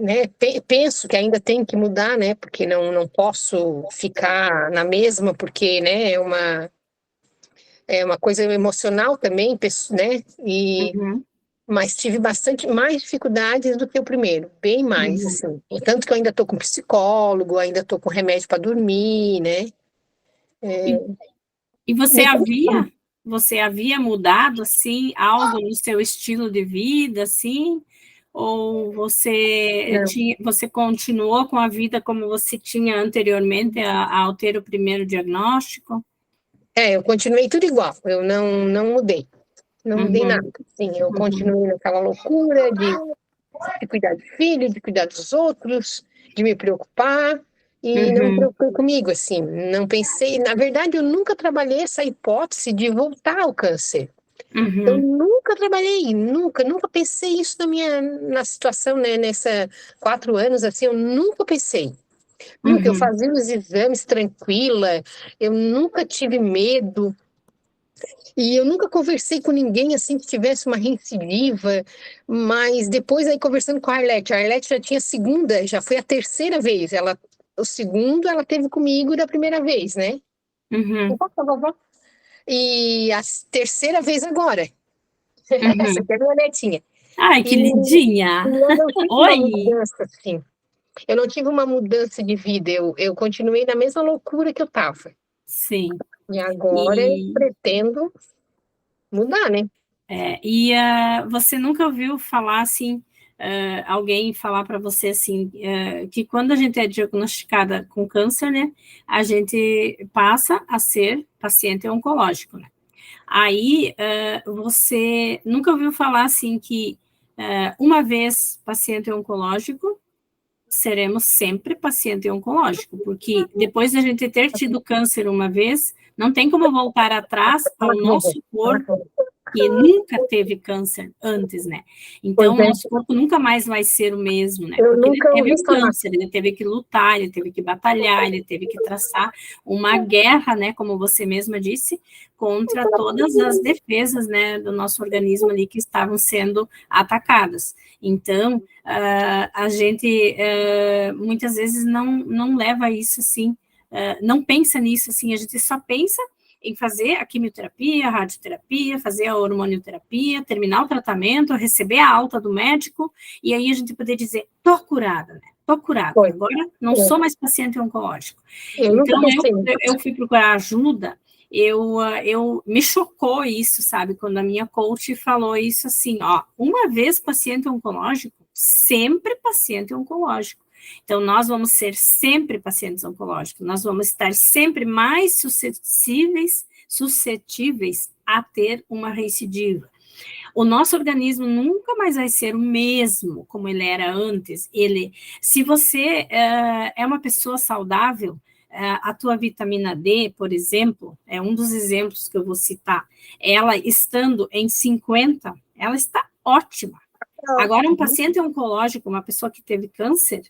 né? Penso que ainda tem que mudar, né? Porque não posso ficar na mesma, porque, né? É uma coisa emocional também, né? Uhum, Mas tive bastante mais dificuldades do que o primeiro, bem mais, uhum. assim. E tanto que eu ainda estou com psicólogo, ainda estou com remédio para dormir, né? E Me- você havia mudado, assim, algo no seu estilo de vida, assim? Ou Não. você continuou com a vida como você tinha anteriormente ao ter o primeiro diagnóstico? Eu continuei tudo igual, eu não mudei. Não mudei Uhum, nada. Sim, eu uhum, continuei naquela loucura de cuidar do filho, de cuidar dos outros, de me preocupar, e não me uhum, preocupei comigo, assim, não pensei, na verdade, eu nunca trabalhei essa hipótese de voltar ao câncer. Eu uhum, nunca trabalhei, nunca pensei isso na situação, né, nessa 4 anos, assim, eu nunca pensei. Nunca, eu uhum, fazia os exames tranquila, eu nunca tive medo, e eu nunca conversei com ninguém assim que tivesse uma recidiva, mas depois aí conversando com a Arlete já tinha a segunda, já foi a terceira vez. O segundo ela teve comigo da primeira vez, né? uhum, Vovó. E a terceira vez agora. Essa uhum. aqui é a minha netinha. Ai, E que lindinha! eu não tive uma Oi! mudança assim. Eu não tive uma mudança de vida. Eu continuei na mesma loucura que eu estava. Sim. E agora eu E pretendo mudar, né? você nunca ouviu falar assim, alguém falar para você assim, que quando a gente é diagnosticada com câncer, né, a gente passa a ser paciente oncológico, né? Aí você nunca ouviu falar assim que uma vez paciente oncológico, seremos sempre paciente oncológico, porque depois da gente ter tido câncer uma vez, não tem como voltar atrás Fala ao com a vovó. nosso Fala com a corpo vovó. que nunca teve câncer antes, né? Então, Pois é. nosso corpo nunca mais vai ser o mesmo, né? Eu Porque ele nunca teve ouvi falar. câncer, ele teve que lutar, ele teve que batalhar, ele teve que traçar uma guerra, né? Como você mesma disse, contra todas as defesas, né? Do nosso organismo ali que estavam sendo atacadas. Então, a gente muitas vezes não leva isso assim, não pensa nisso assim, a gente só pensa em fazer a quimioterapia, a radioterapia, fazer a hormonioterapia, terminar o tratamento, receber a alta do médico, e aí a gente poder dizer, tô curada, né? Tô curada, Foi. agora não sou mais paciente oncológico. Eu nunca Então, pensei. eu fui procurar ajuda, eu me chocou isso, sabe? Quando a minha coach falou isso assim, ó, uma vez paciente oncológico, sempre paciente oncológico. Então, nós vamos ser sempre pacientes oncológicos, nós vamos estar sempre mais suscetíveis a ter uma recidiva. O nosso organismo nunca mais vai ser o mesmo como ele era antes. Se você é uma pessoa saudável, a tua vitamina D, por exemplo, é um dos exemplos que eu vou citar, ela estando em 50, ela está ótima. Agora, um paciente oncológico, uma pessoa que teve câncer,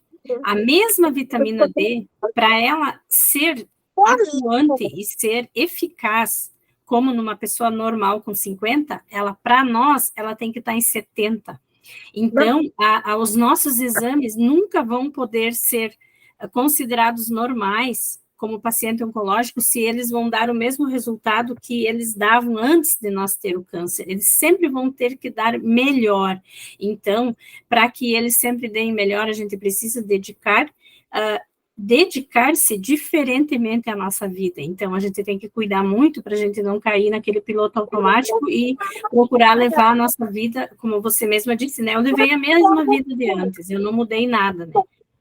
a mesma vitamina D, para ela ser atuante e ser eficaz, como numa pessoa normal com 50, para nós, ela tem que estar em 70. Então, os nossos exames nunca vão poder ser considerados normais como paciente oncológico se eles vão dar o mesmo resultado que eles davam antes de nós ter o câncer. Eles sempre vão ter que dar melhor. Então, para que eles sempre deem melhor, a gente precisa dedicar-se diferentemente à nossa vida. Então, a gente tem que cuidar muito para a gente não cair naquele piloto automático e procurar levar a nossa vida, como você mesma disse, né? Eu levei a mesma vida de antes, eu não mudei nada, né?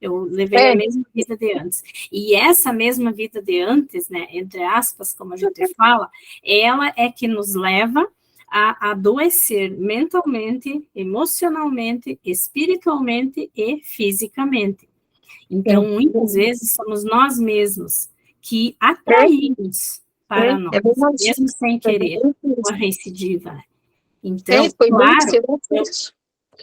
Eu levei a mesma vida de antes. E essa mesma vida de antes, né, entre aspas, como a gente fala, ela é que nos leva a adoecer mentalmente, emocionalmente, espiritualmente e fisicamente. Então, muitas vezes, somos nós mesmos que atraímos para nós, mesmo sem querer, uma recidiva. Então, claro,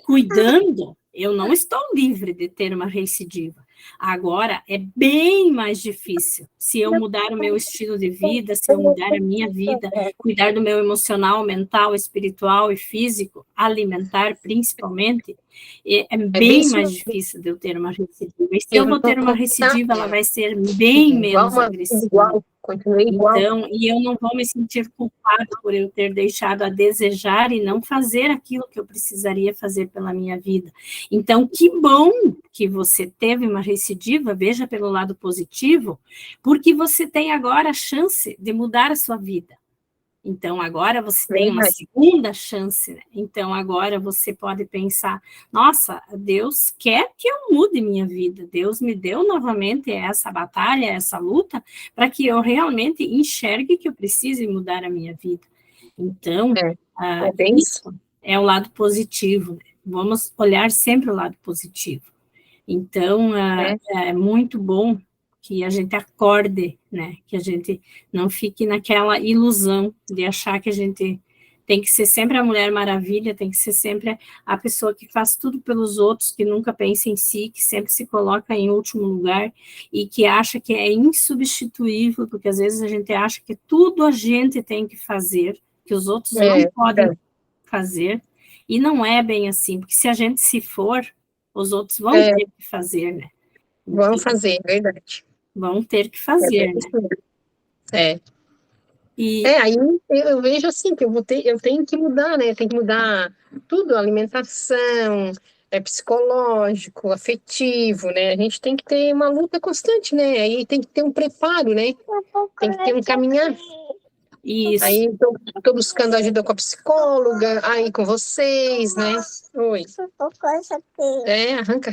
cuidando, eu não estou livre de ter uma recidiva. Agora, é bem mais difícil se eu mudar o meu estilo de vida, se eu mudar a minha vida, cuidar do meu emocional, mental, espiritual e físico, alimentar principalmente, é bem mais difícil de eu ter uma recidiva. E se eu vou ter uma recidiva, ela vai ser bem menos agressiva. Então, e eu não vou me sentir culpada por eu ter deixado a desejar e não fazer aquilo que eu precisaria fazer pela minha vida. Então, que bom que você teve uma recidiva, veja pelo lado positivo, porque você tem agora a chance de mudar a sua vida. Então, agora você tem uma segunda chance, né? Então, agora você pode pensar, nossa, Deus quer que eu mude minha vida, Deus me deu novamente essa batalha, essa luta, para que eu realmente enxergue que eu preciso mudar a minha vida. Então, isso é o lado positivo, né? Vamos olhar sempre o lado positivo. Então, é muito bom que a gente acorde, né, que a gente não fique naquela ilusão de achar que a gente tem que ser sempre a Mulher Maravilha, tem que ser sempre a pessoa que faz tudo pelos outros, que nunca pensa em si, que sempre se coloca em último lugar e que acha que é insubstituível, porque às vezes a gente acha que tudo a gente tem que fazer, que os outros não podem fazer, e não é bem assim, porque se a gente se for, os outros vão ter que fazer, né? Vão fazer, é verdade. Vão ter que fazer, né? Aí eu vejo assim, que eu tenho que mudar, né? Tem que mudar tudo, alimentação, psicológico, afetivo, né? A gente tem que ter uma luta constante, né? Aí tem que ter um preparo, né? Tem que ter um caminhar. Isso. Aí tô buscando ajuda com a psicóloga, aí com vocês, né? Oi. Arranca.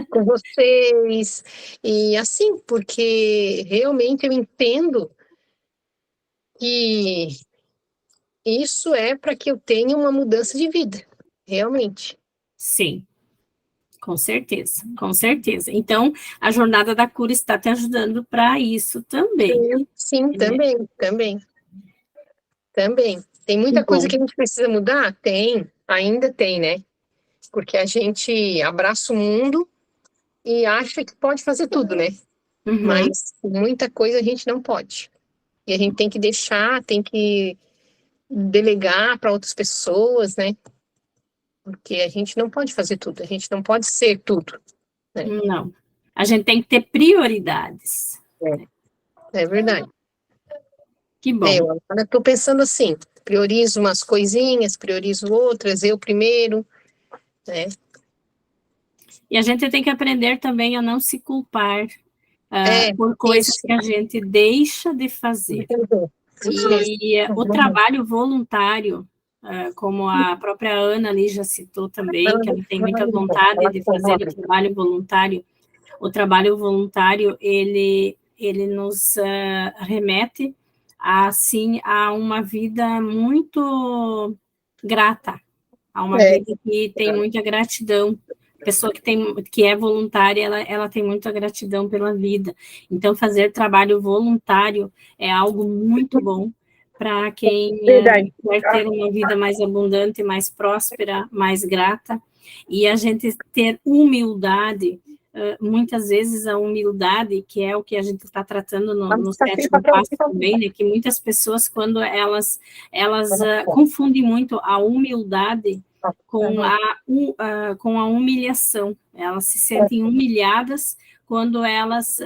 Com vocês. E assim, porque realmente eu entendo que isso é para que eu tenha uma mudança de vida, realmente. Sim, com certeza, com certeza. Então, a Jornada da Cura está te ajudando para isso também. Sim, também. Tem muita Que coisa bom. que a gente precisa mudar? Tem, ainda tem, né? Porque a gente abraça o mundo e acha que pode fazer tudo, né? Uhum. Mas muita coisa a gente não pode. E a gente tem que deixar, tem que delegar para outras pessoas, né? Porque a gente não pode fazer tudo, a gente não pode ser tudo, né? Não. A gente tem que ter prioridades. É verdade. Que bom. Eu agora estou pensando assim, priorizo umas coisinhas, priorizo outras, eu primeiro, né? E a gente tem que aprender também a não se culpar É, por coisas isso. que a gente deixa de fazer. E o trabalho voluntário, como a própria Ana ali já citou também, que ela tem muita vontade de fazer o trabalho voluntário, ele nos remete, assim, a uma vida muito grata, a uma É, vida que tem muita gratidão. A pessoa que é voluntária, ela tem muita gratidão pela vida. Então, fazer trabalho voluntário é algo muito bom para quem verdade. quer ter uma vida mais abundante, mais próspera, mais grata. E a gente ter humildade, muitas vezes a humildade, que é o que a gente está tratando no sétimo passo também, né, que muitas pessoas, quando elas confundem muito a humildade com a humilhação. Elas se sentem humilhadas quando elas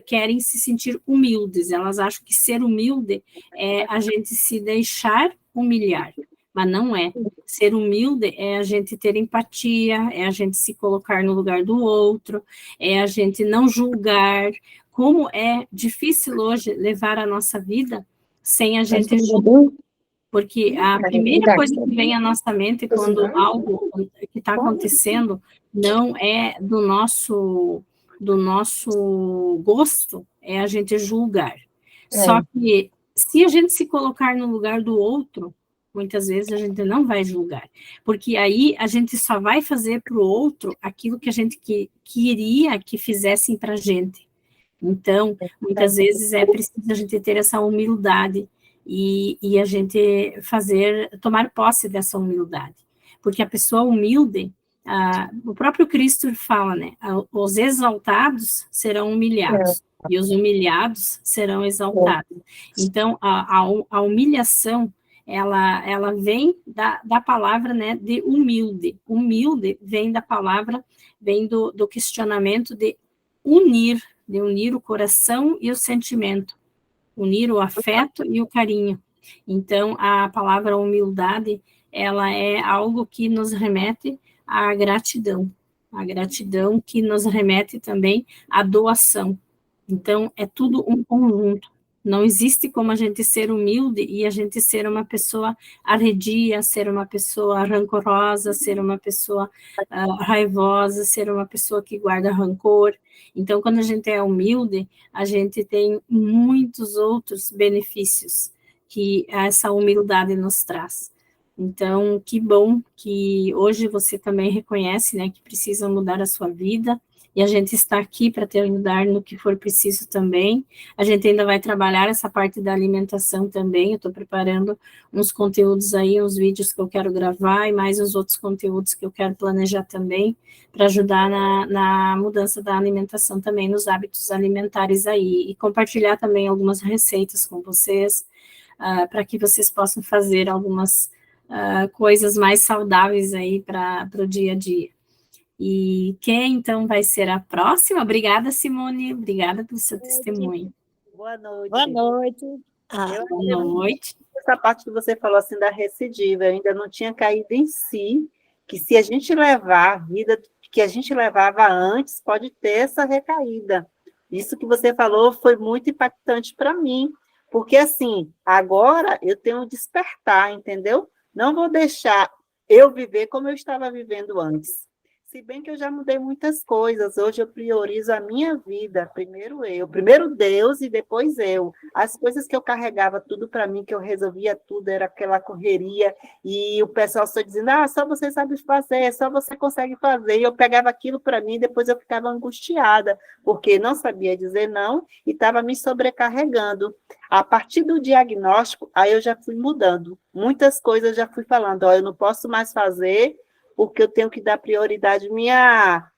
querem se sentir humildes. Elas acham que ser humilde é a gente se deixar humilhar, mas não é. Ser humilde é a gente ter empatia, é a gente se colocar no lugar do outro, é a gente não julgar. Como é difícil hoje levar a nossa vida sem a gente julgar. Porque a primeira coisa que vem à nossa mente quando algo que está acontecendo não é do nosso gosto, é a gente julgar. Só que se a gente se colocar no lugar do outro, muitas vezes a gente não vai julgar, porque aí a gente só vai fazer para o outro aquilo que a gente queria que fizessem para a gente. Então, muitas vezes é preciso a gente ter essa humildade e a gente tomar posse dessa humildade. Porque a pessoa humilde, o próprio Cristo fala, né? Os exaltados serão humilhados e os humilhados serão exaltados. Então, a humilhação, ela vem da palavra, né, de humilde. Humilde vem da palavra, vem do questionamento de unir o coração e o sentimento, unir o afeto e o carinho. Então, a palavra humildade, ela é algo que nos remete à gratidão que nos remete também à doação. Então, é tudo um conjunto. Não existe como a gente ser humilde e a gente ser uma pessoa arredia, ser uma pessoa rancorosa, ser uma pessoa raivosa, ser uma pessoa que guarda rancor. Então, quando a gente é humilde, a gente tem muitos outros benefícios que essa humildade nos traz. Então, que bom que hoje você também reconhece, né, que precisa mudar a sua vida, e a gente está aqui para te ajudar no que for preciso também. A gente ainda vai trabalhar essa parte da alimentação também, eu estou preparando uns conteúdos aí, uns vídeos que eu quero gravar, e mais uns outros conteúdos que eu quero planejar também, para ajudar na mudança da alimentação também, nos hábitos alimentares aí, e compartilhar também algumas receitas com vocês, para que vocês possam fazer algumas coisas mais saudáveis aí para o dia a dia. E quem, então, vai ser a próxima? Obrigada, Simone. Obrigada pelo seu testemunho. Boa noite. Boa noite. Boa noite. Essa parte que você falou assim da recidiva, eu ainda não tinha caído em si, que se a gente levar a vida que a gente levava antes, pode ter essa recaída. Isso que você falou foi muito impactante para mim, porque assim, agora eu tenho um despertar, entendeu? Não vou deixar eu viver como eu estava vivendo antes. Se bem que eu já mudei muitas coisas, hoje eu priorizo a minha vida, primeiro Deus e depois eu. As coisas que eu carregava tudo para mim, que eu resolvia tudo, era aquela correria, e o pessoal só dizendo, só você sabe fazer, só você consegue fazer, e eu pegava aquilo para mim, e depois eu ficava angustiada, porque não sabia dizer não, e estava me sobrecarregando. A partir do diagnóstico, aí eu já fui mudando, muitas coisas eu já fui falando, eu não posso mais fazer, porque eu tenho que dar prioridade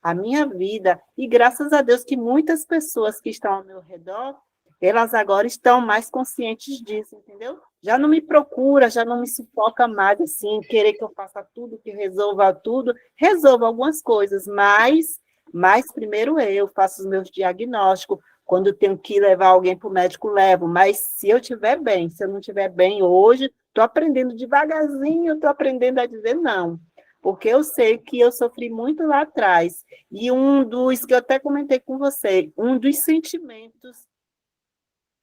à minha vida. E graças a Deus que muitas pessoas que estão ao meu redor, elas agora estão mais conscientes disso, entendeu? Já não me procura, já não me sufoca mais, assim, querer que eu faça tudo, que resolva tudo. Resolvo algumas coisas, mas primeiro eu faço os meus diagnósticos. Quando eu tenho que levar alguém para o médico, levo. Mas se eu estiver bem, se eu não estiver bem hoje, estou aprendendo devagarzinho, estou aprendendo a dizer não. Porque eu sei que eu sofri muito lá atrás. E um dos, que eu até comentei com você, um dos sentimentos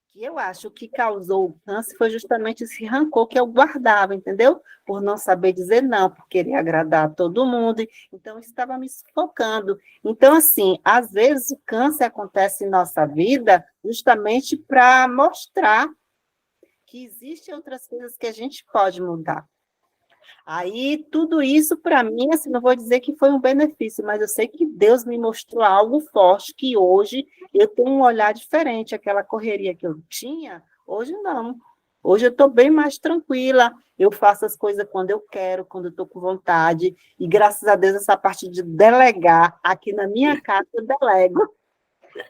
que eu acho que causou o câncer foi justamente esse rancor que eu guardava, entendeu? Por não saber dizer não, por querer agradar a todo mundo. Então, isso estava me sufocando. Então, assim, às vezes o câncer acontece em nossa vida justamente para mostrar que existem outras coisas que a gente pode mudar. Aí, tudo isso, para mim, assim, não vou dizer que foi um benefício, mas eu sei que Deus me mostrou algo forte, que hoje eu tenho um olhar diferente. Aquela correria que eu tinha, hoje não. Hoje eu estou bem mais tranquila, eu faço as coisas quando eu quero, quando eu estou com vontade, e graças a Deus essa parte de delegar, aqui na minha casa eu delego.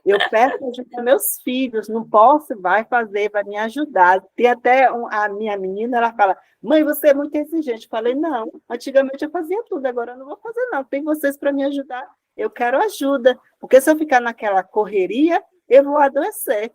Eu peço ajuda para meus filhos, não posso, vai fazer, vai me ajudar. Tem até a minha menina, ela fala, mãe, você é muito exigente. Eu falei, não, antigamente eu fazia tudo, agora eu não vou fazer não, tem vocês para me ajudar, eu quero ajuda, porque se eu ficar naquela correria, eu vou adoecer.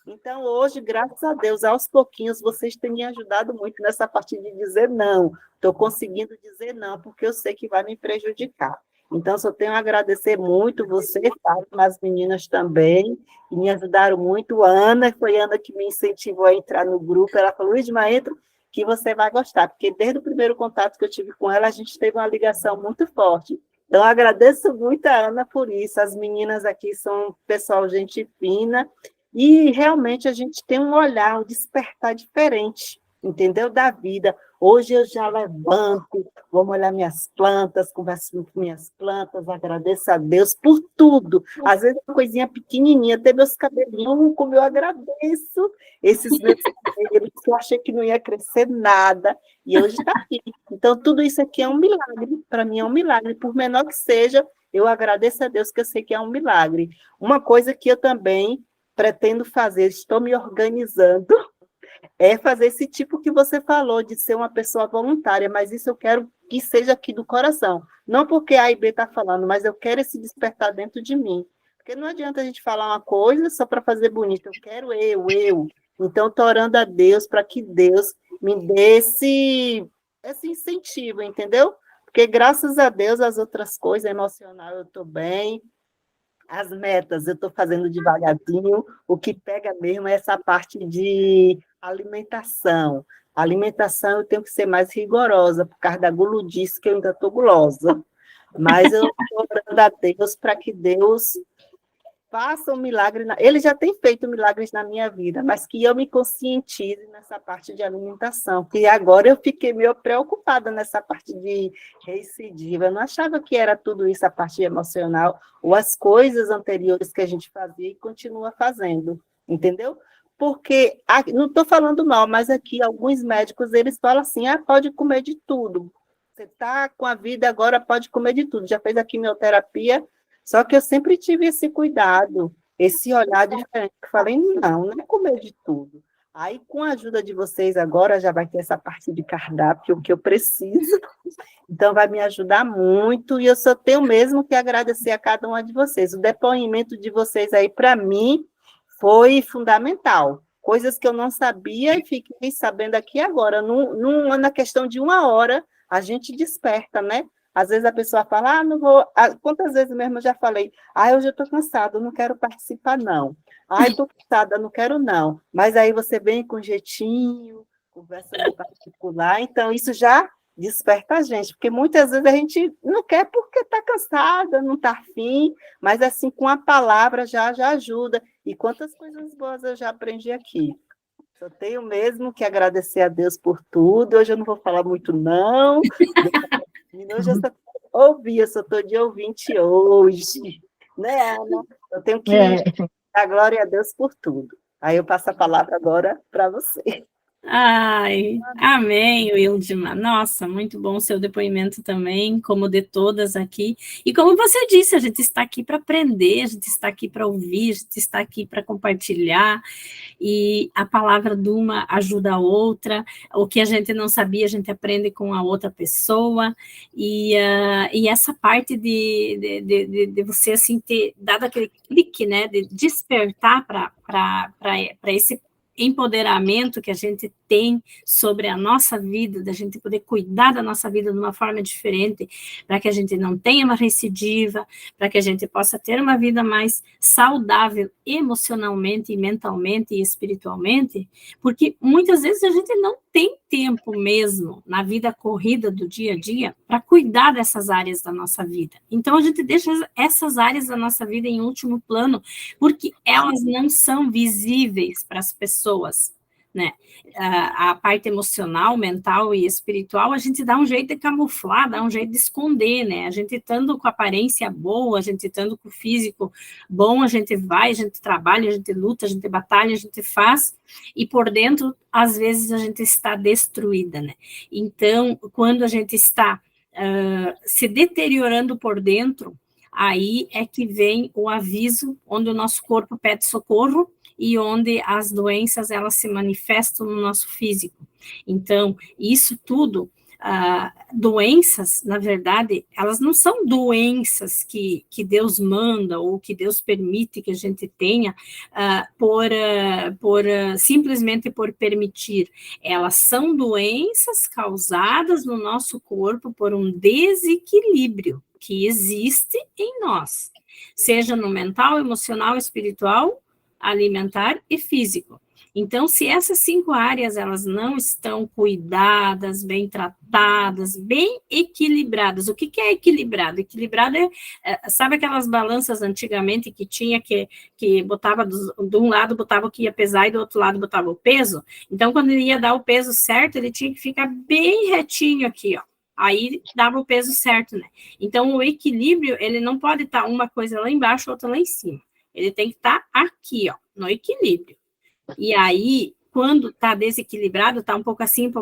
Então, hoje, graças a Deus, aos pouquinhos, vocês têm me ajudado muito nessa parte de dizer não. Estou conseguindo dizer não, porque eu sei que vai me prejudicar. Então, só tenho a agradecer muito você, Fátima, as meninas também, que me ajudaram muito. A Ana, foi a Ana que me incentivou a entrar no grupo. Ela falou, Isma, entra, que você vai gostar, porque desde o primeiro contato que eu tive com ela, a gente teve uma ligação muito forte. Então, agradeço muito a Ana por isso. As meninas aqui são pessoal, gente fina, e realmente a gente tem um olhar, um despertar diferente, entendeu? Da vida. Hoje eu já levanto, vou molhar minhas plantas, converso com minhas plantas, agradeço a Deus por tudo. Às vezes uma coisinha pequenininha, até meus cabelinhos, como eu agradeço esses meus cabelos, que eu achei que não ia crescer nada, e hoje está aqui. Então, tudo isso aqui é um milagre, para mim é um milagre, por menor que seja, eu agradeço a Deus que eu sei que é um milagre. Uma coisa que eu também pretendo fazer, estou me organizando, é fazer esse tipo que você falou, de ser uma pessoa voluntária, mas isso eu quero que seja aqui do coração. Não porque a IB está falando, mas eu quero esse despertar dentro de mim. Porque não adianta a gente falar uma coisa só para fazer bonito, eu quero eu. Então, estou orando a Deus para que Deus me dê esse incentivo, entendeu? Porque graças a Deus as outras coisas, emocional, eu estou bem. As metas eu estou fazendo devagarzinho, o que pega mesmo é essa parte de alimentação. A alimentação eu tenho que ser mais rigorosa, por causa da guludice, que eu ainda estou gulosa. Mas eu estou orando a Deus para que Deus faça um milagre. Ele já tem feito milagres na minha vida, mas que eu me conscientize nessa parte de alimentação, que agora eu fiquei meio preocupada nessa parte de recidiva. Eu não achava que era tudo isso, a parte emocional, ou as coisas anteriores que a gente fazia e continua fazendo, entendeu? Porque, não estou falando mal, mas aqui alguns médicos, eles falam assim, pode comer de tudo. Você está com a vida agora, pode comer de tudo. Já fez a quimioterapia, só que eu sempre tive esse cuidado, esse olhar diferente. Eu falei, não é comer de tudo. Aí, com a ajuda de vocês agora, já vai ter essa parte de cardápio, o que eu preciso. Então, vai me ajudar muito, e eu só tenho mesmo que agradecer a cada uma de vocês. O depoimento de vocês aí, para mim, foi fundamental. Coisas que eu não sabia e fiquei sabendo aqui agora. Na questão de 1 hora, a gente desperta, né? Às vezes a pessoa fala, não vou... Quantas vezes mesmo eu já falei, hoje eu estou cansada, não quero participar, não. Estou cansada, não quero, não. Mas aí você vem com jeitinho, conversa no particular, então isso já desperta a gente, porque muitas vezes a gente não quer porque está cansada, não está afim, mas assim, com a palavra já ajuda. E quantas coisas boas eu já aprendi aqui. Eu tenho mesmo que agradecer a Deus por tudo. Hoje eu não vou falar muito, não. Hoje eu só ouvir, eu só estou de ouvinte hoje. Né, Ana? Eu tenho que dar glória a Deus por tudo. Aí eu passo a palavra agora para você. Ai, amém, Wildma. Nossa, muito bom o seu depoimento também, como de todas aqui. E como você disse, a gente está aqui para aprender, a gente está aqui para ouvir, a gente está aqui para compartilhar, e a palavra de uma ajuda a outra, o que a gente não sabia, a gente aprende com a outra pessoa, e essa parte de você, assim, ter dado aquele clique, né, de despertar para esse empoderamento que a gente tem sobre a nossa vida, da gente poder cuidar da nossa vida de uma forma diferente, para que a gente não tenha uma recidiva, para que a gente possa ter uma vida mais saudável emocionalmente, mentalmente e espiritualmente, porque muitas vezes a gente não tem tempo mesmo na vida corrida do dia a dia para cuidar dessas áreas da nossa vida. Então a gente deixa essas áreas da nossa vida em último plano, porque elas não são visíveis para as pessoas, né? A parte emocional, mental e espiritual, a gente dá um jeito de camuflar, dá um jeito de esconder, né? A gente estando com a aparência boa, a gente estando com o físico bom, a gente vai, a gente trabalha, a gente luta, a gente batalha, a gente faz, e por dentro, às vezes, a gente está destruída, né? Então, quando a gente está se deteriorando por dentro, aí é que vem o aviso, onde o nosso corpo pede socorro, e onde as doenças, elas se manifestam no nosso físico. Então, isso tudo, doenças, na verdade, elas não são doenças que Deus manda, ou que Deus permite que a gente tenha, simplesmente por permitir. Elas são doenças causadas no nosso corpo por um desequilíbrio que existe em nós, seja no mental, emocional, espiritual, alimentar e físico. Então, se essas 5 áreas, elas não estão cuidadas, bem tratadas, bem equilibradas, o que é equilibrado? Equilibrado sabe aquelas balanças antigamente que tinha, que botava de um lado, botava o que ia pesar, e do outro lado botava o peso? Então, quando ele ia dar o peso certo, ele tinha que ficar bem retinho aqui, ó. Aí dava o peso certo, né? Então, o equilíbrio, ele não pode estar uma coisa lá embaixo, outra lá em cima. Ele tem que estar aqui, ó, no equilíbrio. E aí, quando está desequilibrado, está um pouco assim,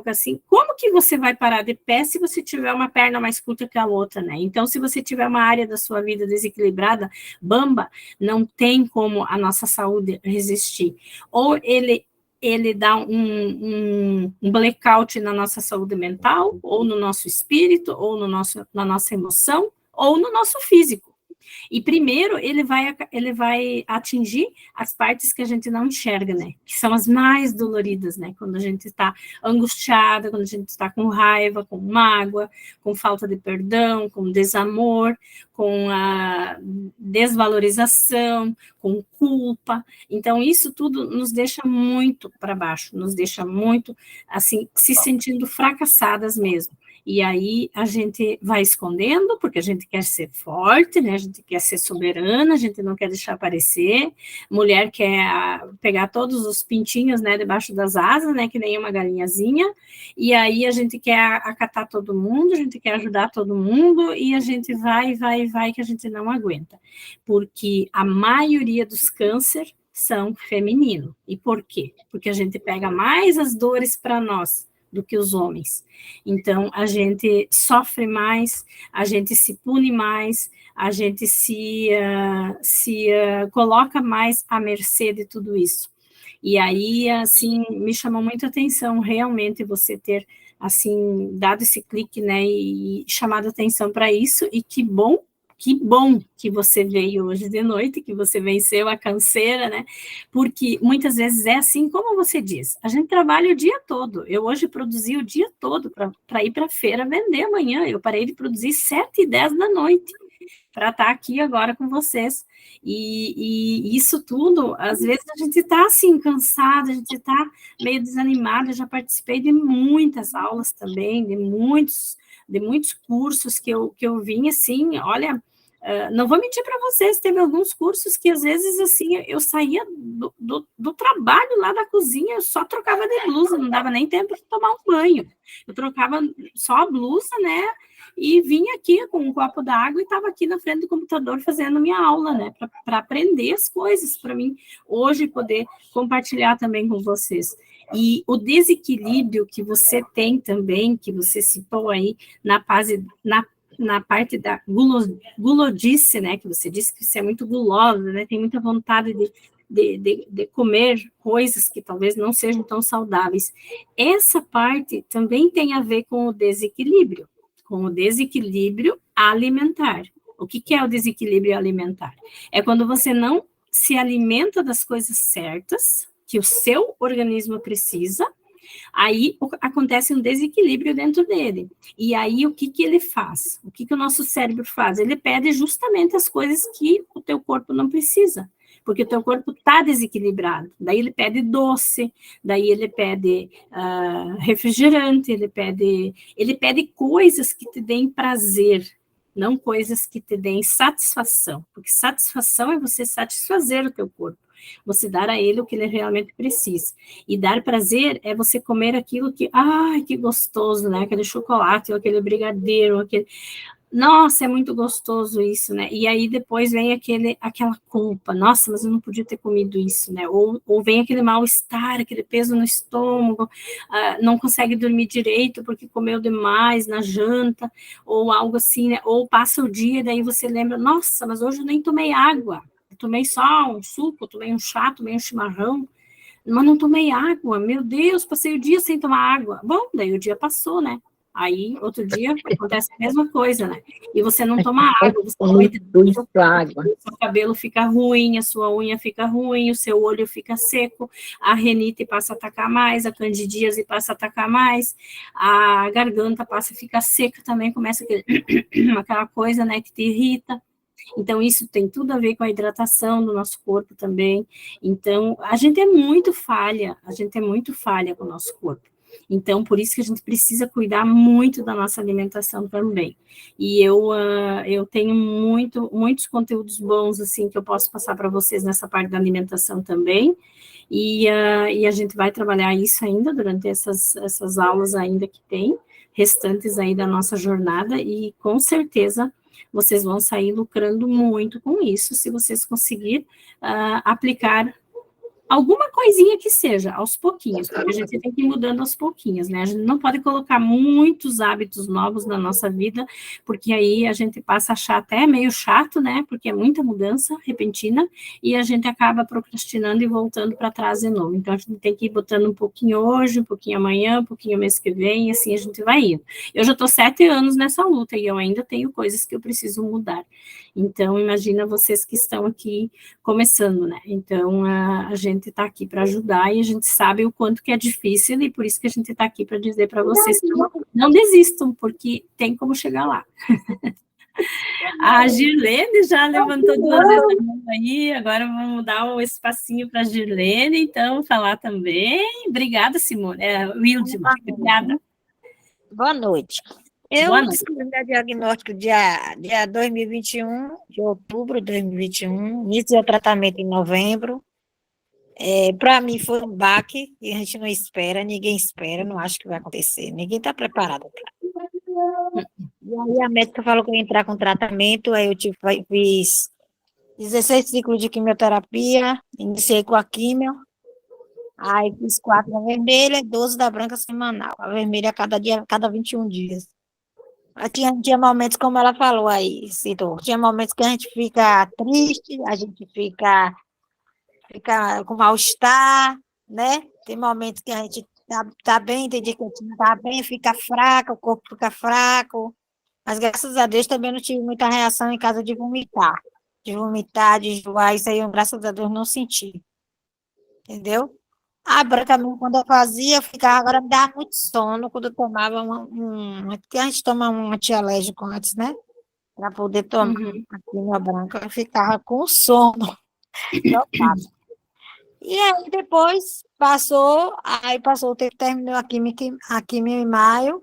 como que você vai parar de pé se você tiver uma perna mais curta que a outra, né? Então, se você tiver uma área da sua vida desequilibrada, bamba, não tem como a nossa saúde resistir. Ou ele dá um blackout na nossa saúde mental, ou no nosso espírito, ou na nossa emoção, ou no nosso físico. E primeiro ele vai atingir as partes que a gente não enxerga, né? Que são as mais doloridas, né? Quando a gente está angustiada, quando a gente está com raiva, com mágoa, com falta de perdão, com desamor, com a desvalorização, com culpa. Então, isso tudo nos deixa muito para baixo, nos deixa muito, assim, se sentindo fracassadas mesmo. E aí a gente vai escondendo, porque a gente quer ser forte, né? A gente quer ser soberana, a gente não quer deixar aparecer. Mulher quer pegar todos os pintinhos, né, debaixo das asas, né, que nem uma galinhazinha. E aí a gente quer acatar todo mundo, a gente quer ajudar todo mundo, e a gente vai, que a gente não aguenta. Porque a maioria dos cânceres são femininos. E por quê? Porque a gente pega mais as dores para nós do que os homens. Então, a gente sofre mais, a gente se pune mais, a gente se coloca mais à mercê de tudo isso. E aí, assim, me chamou muito a atenção, realmente, você ter, assim, dado esse clique, né, e chamado a atenção para isso, e que bom que você veio hoje de noite, que você venceu a canseira, né? Porque muitas vezes é assim, como você diz, a gente trabalha o dia todo. Eu hoje produzi o dia todo para ir para a feira vender amanhã. Eu parei de produzir 7h10 da noite. para estar aqui agora com vocês. E isso tudo, às vezes a gente está assim, cansada, a gente está meio desanimada. Eu já participei de muitas aulas também, de muitos cursos que eu vim assim, olha. Não vou mentir para vocês, teve alguns cursos que às vezes assim eu saía do trabalho lá da cozinha, eu só trocava de blusa, não dava nem tempo de tomar um banho. Eu trocava só a blusa, né? E vinha aqui com um copo d'água e estava aqui na frente do computador fazendo minha aula, né? Para aprender as coisas, para mim hoje poder compartilhar também com vocês. E o desequilíbrio que você tem também, que você citou aí na parte da gulodice, né, que você disse que você é muito gulosa, né, tem muita vontade de comer coisas que talvez não sejam tão saudáveis. Essa parte também tem a ver com o desequilíbrio alimentar. O que é o desequilíbrio alimentar? É quando você não se alimenta das coisas certas que o seu organismo precisa. Aí acontece um desequilíbrio dentro dele. E aí o que ele faz? O que o nosso cérebro faz? Ele pede justamente as coisas que o teu corpo não precisa, porque o teu corpo está desequilibrado. Daí ele pede doce, daí ele pede refrigerante, ele pede coisas que te deem prazer, não coisas que te deem satisfação, porque satisfação é você satisfazer o teu corpo. Você dar a ele o que ele realmente precisa. E dar prazer é você comer aquilo que, ai, que gostoso, né? Aquele chocolate, ou aquele brigadeiro, aquele... Nossa, é muito gostoso isso, né? E aí depois vem aquela culpa, nossa, mas eu não podia ter comido isso, né? Ou vem aquele mal-estar, aquele peso no estômago, não consegue dormir direito porque comeu demais na janta, ou algo assim, né? Ou passa o dia, daí você lembra, nossa, mas hoje eu nem tomei água. Eu tomei só um suco, tomei um chá, tomei um chimarrão, mas não tomei água. Meu Deus, passei o dia sem tomar água. Bom, daí o dia passou, né? Aí, outro dia, acontece a mesma coisa, né? E você não toma água, você água. O seu cabelo fica ruim, a sua unha fica ruim, o seu olho fica seco, a renite passa a atacar mais, a candidíase passa a atacar mais, a garganta passa a ficar seca também, começa aquela coisa, né, que te irrita. Então, isso tem tudo a ver com a hidratação do nosso corpo também. Então, a gente é muito falha com o nosso corpo. Então, por isso que a gente precisa cuidar muito da nossa alimentação também. E eu tenho muitos conteúdos bons, assim, que eu posso passar para vocês nessa parte da alimentação também. E a gente vai trabalhar isso ainda durante essas aulas ainda que tem, restantes aí da nossa jornada, e com certeza vocês vão sair lucrando muito com isso, se vocês conseguirem aplicar alguma coisinha que seja, aos pouquinhos, porque a gente tem que ir mudando aos pouquinhos, né? A gente não pode colocar muitos hábitos novos na nossa vida, porque aí a gente passa a achar até meio chato, né? Porque é muita mudança repentina, e a gente acaba procrastinando e voltando para trás de novo. Então, a gente tem que ir botando um pouquinho hoje, um pouquinho amanhã, um pouquinho mês que vem, e assim a gente vai indo. Eu já estou 7 anos nessa luta, e eu ainda tenho coisas que eu preciso mudar. Então, imagina vocês que estão aqui começando, né? Então, a gente está aqui para ajudar, e a gente sabe o quanto que é difícil, e por isso que a gente está aqui para dizer para vocês que não desistam, porque tem como chegar lá. A Girlene já levantou 2 vezes a mão aí, agora vamos dar um espacinho para a Girlene, então, falar também. Obrigada, Simone. Wildman, obrigada. Boa noite. Eu descobri meu diagnóstico dia 2021, de outubro de 2021, iniciei o tratamento em novembro. Para mim foi um baque, que a gente não espera, ninguém espera, não acho que vai acontecer, ninguém está preparado. E aí a médica falou que eu ia entrar com tratamento, aí eu fiz 16 ciclos de quimioterapia, iniciei com a quimio, aí fiz 4 da vermelha e 12 da branca semanal, a vermelha cada 21 dias. Tinha momentos, como ela falou aí, Cito, tinha momentos que a gente fica triste, a gente fica com mal-estar, né? Tem momentos que a gente tá bem, tem dia que a gente não tá bem, fica fraca, o corpo fica fraco, mas graças a Deus também não tive muita reação em casa de vomitar, de enjoar, isso aí, graças a Deus, não senti, entendeu? A branca mesmo, quando eu fazia, eu ficava, agora me dava muito sono quando eu tomava porque a gente toma um antialérgico antes, né? para poder tomar Uhum. a quimio branca. Eu ficava com sono. E aí depois passou o tempo, terminou a quimio em maio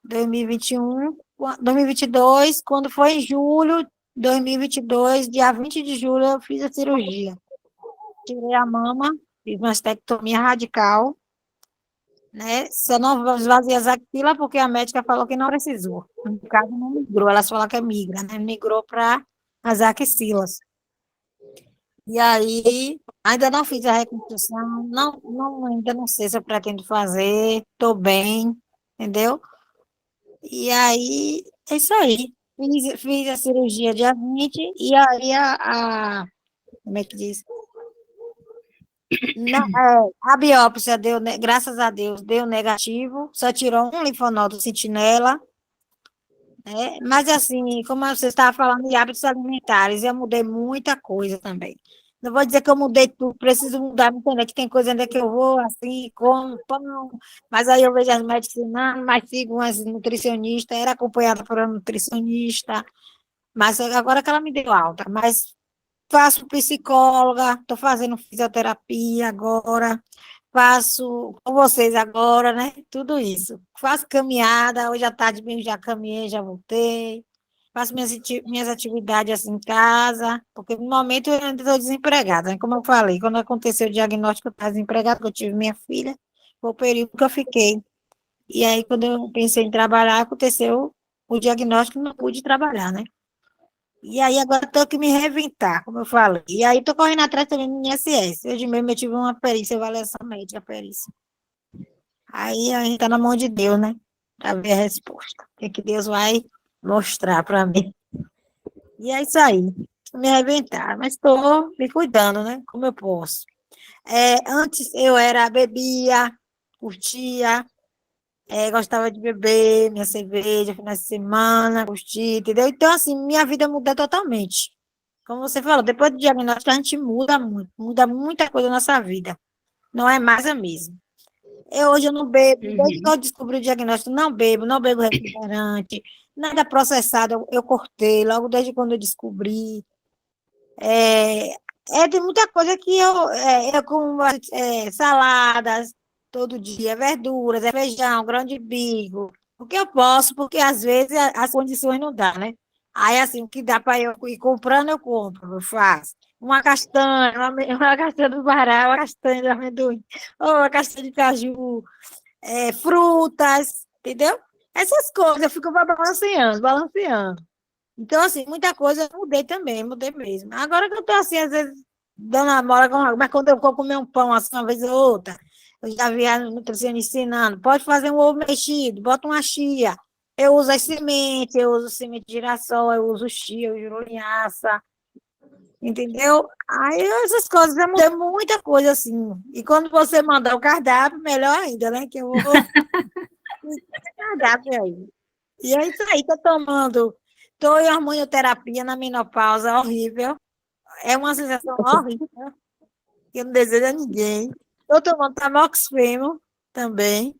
de 2021, 2022, quando foi em julho de 2022, dia 20 de julho, eu fiz a cirurgia. Tirei a mama, fiz uma mastectomia radical, né? Só não esvaziei as axilas porque a médica falou que não precisou. No caso, não migrou, elas falaram que é migra, né? Migrou para as axilas. E aí, ainda não fiz a reconstrução, ainda não sei se eu pretendo fazer, estou bem, entendeu? E aí, é isso aí. Fiz a cirurgia dia 20, e aí como é que diz? A biópsia deu, graças a Deus, deu negativo, só tirou um linfonodo sentinela, né? Mas assim, como você estava falando de hábitos alimentares, eu mudei muita coisa também. Não vou dizer que eu mudei tudo, preciso mudar, me entender que tem coisa ainda que eu vou assim, como pão, mas aí eu vejo as médicas ensinando, mas sigo umas nutricionistas, era acompanhada por uma nutricionista, mas agora que ela me deu alta, mas faço psicóloga, estou fazendo fisioterapia agora, faço com vocês agora, né? Tudo isso. Faço caminhada, hoje à tarde mesmo já caminhei, já voltei. Faço minhas atividades assim em casa, porque no momento eu ainda estou desempregada, né? Como eu falei, quando aconteceu o diagnóstico, eu estava desempregada, porque eu tive minha filha, foi o período que eu fiquei. E aí, quando eu pensei em trabalhar, aconteceu o diagnóstico e não pude trabalhar, né? E aí agora estou que me reinventar, como eu falei. E aí estou correndo atrás também do INSS. Hoje mesmo eu tive uma perícia, avaliação médica, perícia. Aí a gente está na mão de Deus, né? Para ver a resposta. O que, que Deus vai mostrar para mim. E é isso aí. Me reinventar. Mas estou me cuidando, né? Como eu posso. Antes eu bebia, curtia, gostava de beber minha cerveja, final de semana, curtir, entendeu? Então, assim, minha vida mudou totalmente. Como você falou, depois do diagnóstico a gente muda muito, muda muita coisa na nossa vida. Não é mais a mesma. Hoje eu não bebo, desde que Uhum. eu descobri o diagnóstico, não bebo refrigerante, nada processado, eu cortei, logo desde quando eu descobri. É, tem muita coisa que eu como saladas todo dia, verduras, feijão, grão de bico, o que eu posso, porque às vezes as condições não dão, né? Aí, assim, o que dá para eu ir comprando, eu compro, eu faço. Uma castanha, uma castanha do Pará, uma castanha de amendoim, ou uma castanha de caju, frutas, entendeu? Essas coisas, eu fico balanceando, balanceando. Então, assim, muita coisa eu mudei também, mudei mesmo. Agora que eu tô assim, às vezes, dando a bola com água, mas quando eu vou comer um pão assim, uma vez ou outra, eu já vi a nutricionista ensinando, pode fazer um ovo mexido, bota uma chia. Eu uso as sementes, eu uso semente de girassol, eu uso chia, eu uso linhaça, entendeu? Aí essas coisas, eu mudei muita coisa assim. E quando você mandar o cardápio, melhor ainda, né? Que eu vou cardápio aí. E é isso aí, tô tomando. Estou em hormonioterapia na menopausa, horrível. É uma sensação horrível, que eu não desejo a ninguém. Estou tomando tamoxifeno também.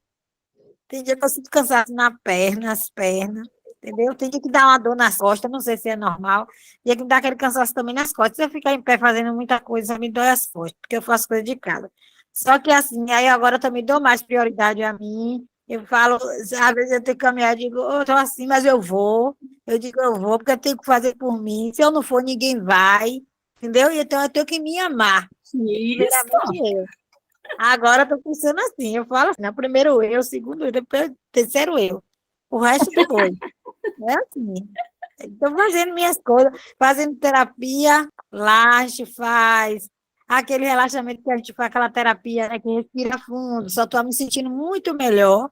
Tem dia que eu sinto cansaço na perna, nas pernas, entendeu? Tem dia que dá uma dor nas costas, não sei se é normal. Tem dia que me dá aquele cansaço também nas costas. Se eu ficar em pé fazendo muita coisa, me dói as costas, porque eu faço coisa de casa. Só que assim, aí agora eu também dou mais prioridade a mim. Eu falo, às vezes eu tenho que caminhar, eu digo, eu estou assim, mas eu vou. Eu digo, eu vou, porque eu tenho que fazer por mim. Se eu não for, ninguém vai, entendeu? Então eu tenho que me amar. Isso. Primeiramente eu. Agora estou pensando assim, eu falo assim, primeiro eu, segundo eu, depois terceiro eu. O resto depois. É assim. Estou fazendo minhas coisas, fazendo terapia, lá a gente faz aquele relaxamento que a gente faz, aquela terapia, né, que respira fundo, só estou me sentindo muito melhor.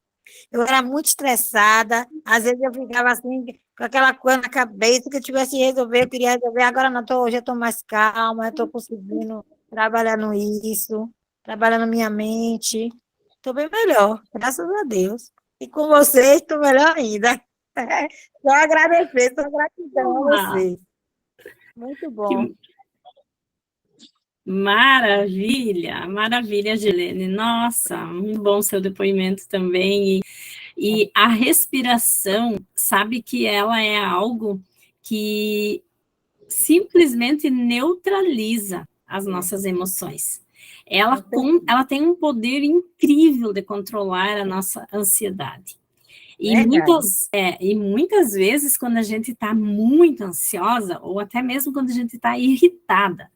Eu era muito estressada, às vezes eu ficava assim, com aquela coisa na cabeça que eu tivesse que resolver, eu queria resolver, agora não, hoje eu estou mais calma, eu estou conseguindo trabalhar no isso, trabalhando minha mente, estou bem melhor, graças a Deus. E com vocês, estou melhor ainda. Só agradecer, só gratidão a Ah, vocês. Muito bom. que maravilha, maravilha, Gilene. Nossa, muito bom seu depoimento também. E a respiração, sabe que ela é algo que simplesmente neutraliza as nossas emoções. Ela tem um poder incrível de controlar a nossa ansiedade. E muitas vezes, quando a gente está muito ansiosa, ou até mesmo quando a gente está irritada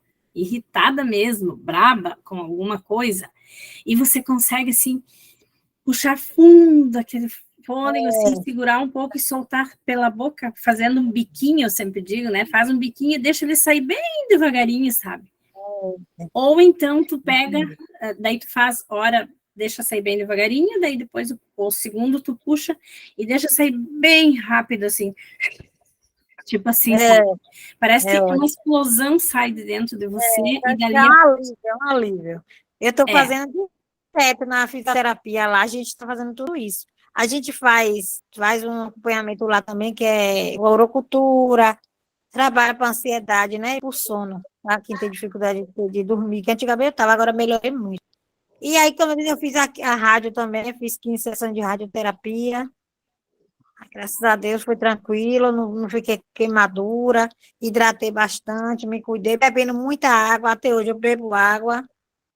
mesmo, braba com alguma coisa, e você consegue, assim, puxar fundo aquele fôlego, assim, segurar um pouco e soltar pela boca, fazendo um biquinho, eu sempre digo, né? Faz um biquinho e deixa ele sair bem devagarinho, sabe? Ou então tu pega, daí tu faz, deixa sair bem devagarinho, daí depois o segundo tu puxa e deixa sair bem rápido, assim. Tipo assim, sabe? Parece que uma explosão sai de dentro de você e dali... É um alívio. Eu estou fazendo direto na fisioterapia lá, a gente está fazendo tudo isso. A gente faz um acompanhamento lá também, que é orocultura, trabalha para ansiedade, né? E por sono, tá? Quem tem dificuldade de dormir, que antigamente eu estava, agora melhorei muito. E aí, como eu fiz a rádio também, eu fiz 15 sessões de radioterapia. Graças a Deus foi tranquilo, não fiquei queimadura, hidratei bastante, me cuidei, bebendo muita água, até hoje eu bebo água,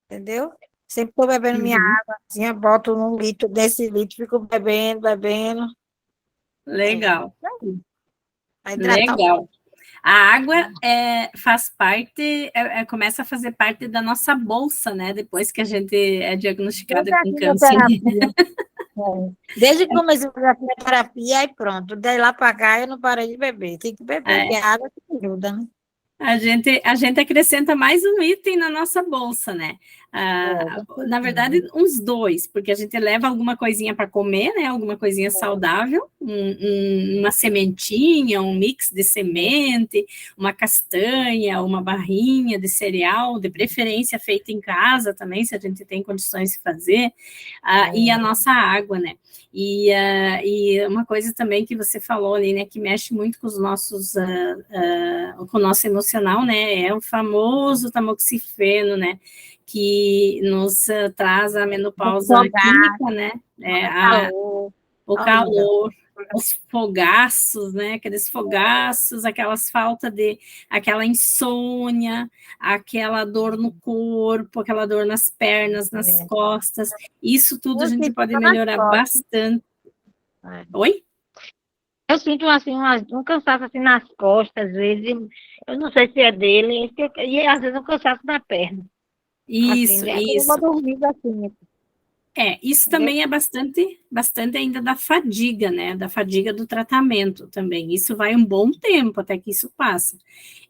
entendeu? Sempre estou bebendo minha água, assim, eu boto num litro, desse litro, fico bebendo. Legal. Legal. A água faz parte, começa a fazer parte da nossa bolsa, né? Depois que a gente é diagnosticada com câncer. Desde que comecei a fazer a quimioterapia, aí pronto. Daí lá para cá eu não parei de beber. Tem que beber, porque a água te ajuda, né? A gente acrescenta mais um item na nossa bolsa, né? Na verdade, uns 2, porque a gente leva alguma coisinha para comer, né? Alguma coisinha saudável, uma sementinha, um mix de semente, uma castanha, uma barrinha de cereal, de preferência feita em casa também, se a gente tem condições de fazer, e a nossa água, né? E uma coisa também que você falou ali, né, que mexe muito com os nossos, com o nosso emocional, né, é o famoso tamoxifeno, né, que nos traz a menopausa química, né, o calor, os fogaços, né, aqueles fogaços, aquela insônia, aquela dor no corpo, aquela dor nas pernas, nas costas, isso tudo a gente pode melhorar bastante. Oi? Eu sinto assim, um cansaço assim nas costas, às vezes, eu não sei se é dele, e às vezes um cansaço na perna. Isso, assim, isso. Eu dormindo assim. Isso também é bastante ainda da fadiga, né? Da fadiga do tratamento também. Isso vai um bom tempo até que isso passa.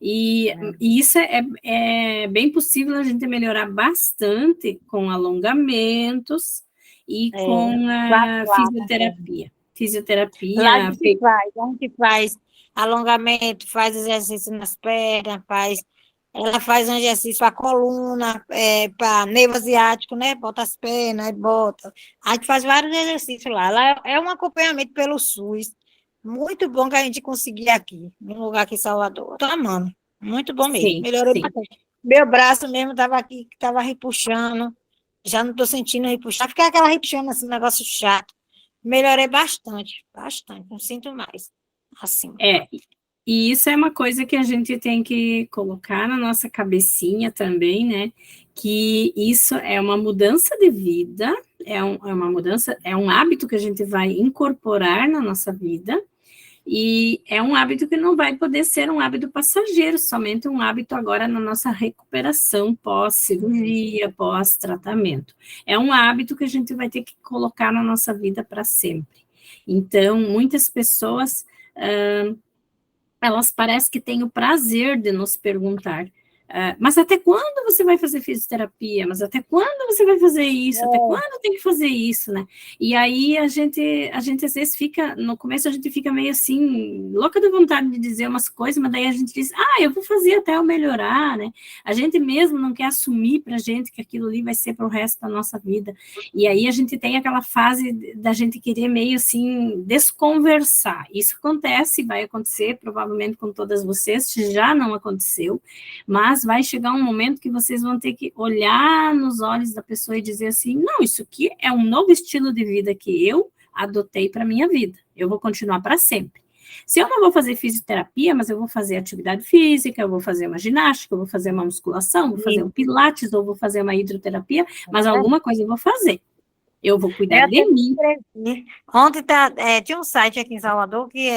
E isso é bem possível a gente melhorar bastante com alongamentos e com a fisioterapia. Lá a gente faz alongamento, faz exercício nas pernas, ela faz um exercício para a coluna, para nervo asiático, né? Bota as pernas, bota. A gente faz vários exercícios lá. Lá é um acompanhamento pelo SUS. Muito bom que a gente conseguir aqui, num lugar aqui em Salvador. Estou amando. Muito bom mesmo. Sim, Melhorei bastante. Meu braço mesmo estava aqui, estava repuxando. Já não estou sentindo repuxar. Fica aquela repuxando assim, um negócio chato. Melhorei bastante. Não sinto mais. Assim. E isso é uma coisa que a gente tem que colocar na nossa cabecinha também, né? Que isso é uma mudança de vida, é uma mudança, é um hábito que a gente vai incorporar na nossa vida, e é um hábito que não vai poder ser um hábito passageiro, somente um hábito agora na nossa recuperação pós-cirurgia, pós-tratamento. É um hábito que a gente vai ter que colocar na nossa vida para sempre. Então, muitas pessoas... elas parecem que têm o prazer de nos perguntar, mas até quando você vai fazer fisioterapia? Mas até quando você vai fazer isso? Até quando tem que fazer isso, né? E aí a gente às vezes fica, no começo a gente fica meio assim, louca de vontade de dizer umas coisas, mas daí a gente diz, eu vou fazer até eu melhorar, né? A gente mesmo não quer assumir pra gente que aquilo ali vai ser pro resto da nossa vida. E aí a gente tem aquela fase da gente querer meio assim, desconversar. Isso acontece, vai acontecer provavelmente com todas vocês, já não aconteceu, mas vai chegar um momento que vocês vão ter que olhar nos olhos da pessoa e dizer assim, não, isso aqui é um novo estilo de vida que eu adotei para minha vida, eu vou continuar para sempre. Se eu não vou fazer fisioterapia, mas eu vou fazer atividade física, eu vou fazer uma ginástica, eu vou fazer uma musculação, vou fazer um pilates, ou vou fazer uma hidroterapia, mas alguma coisa eu vou fazer. Eu vou cuidar de mim. Ontem tinha um site aqui em Salvador que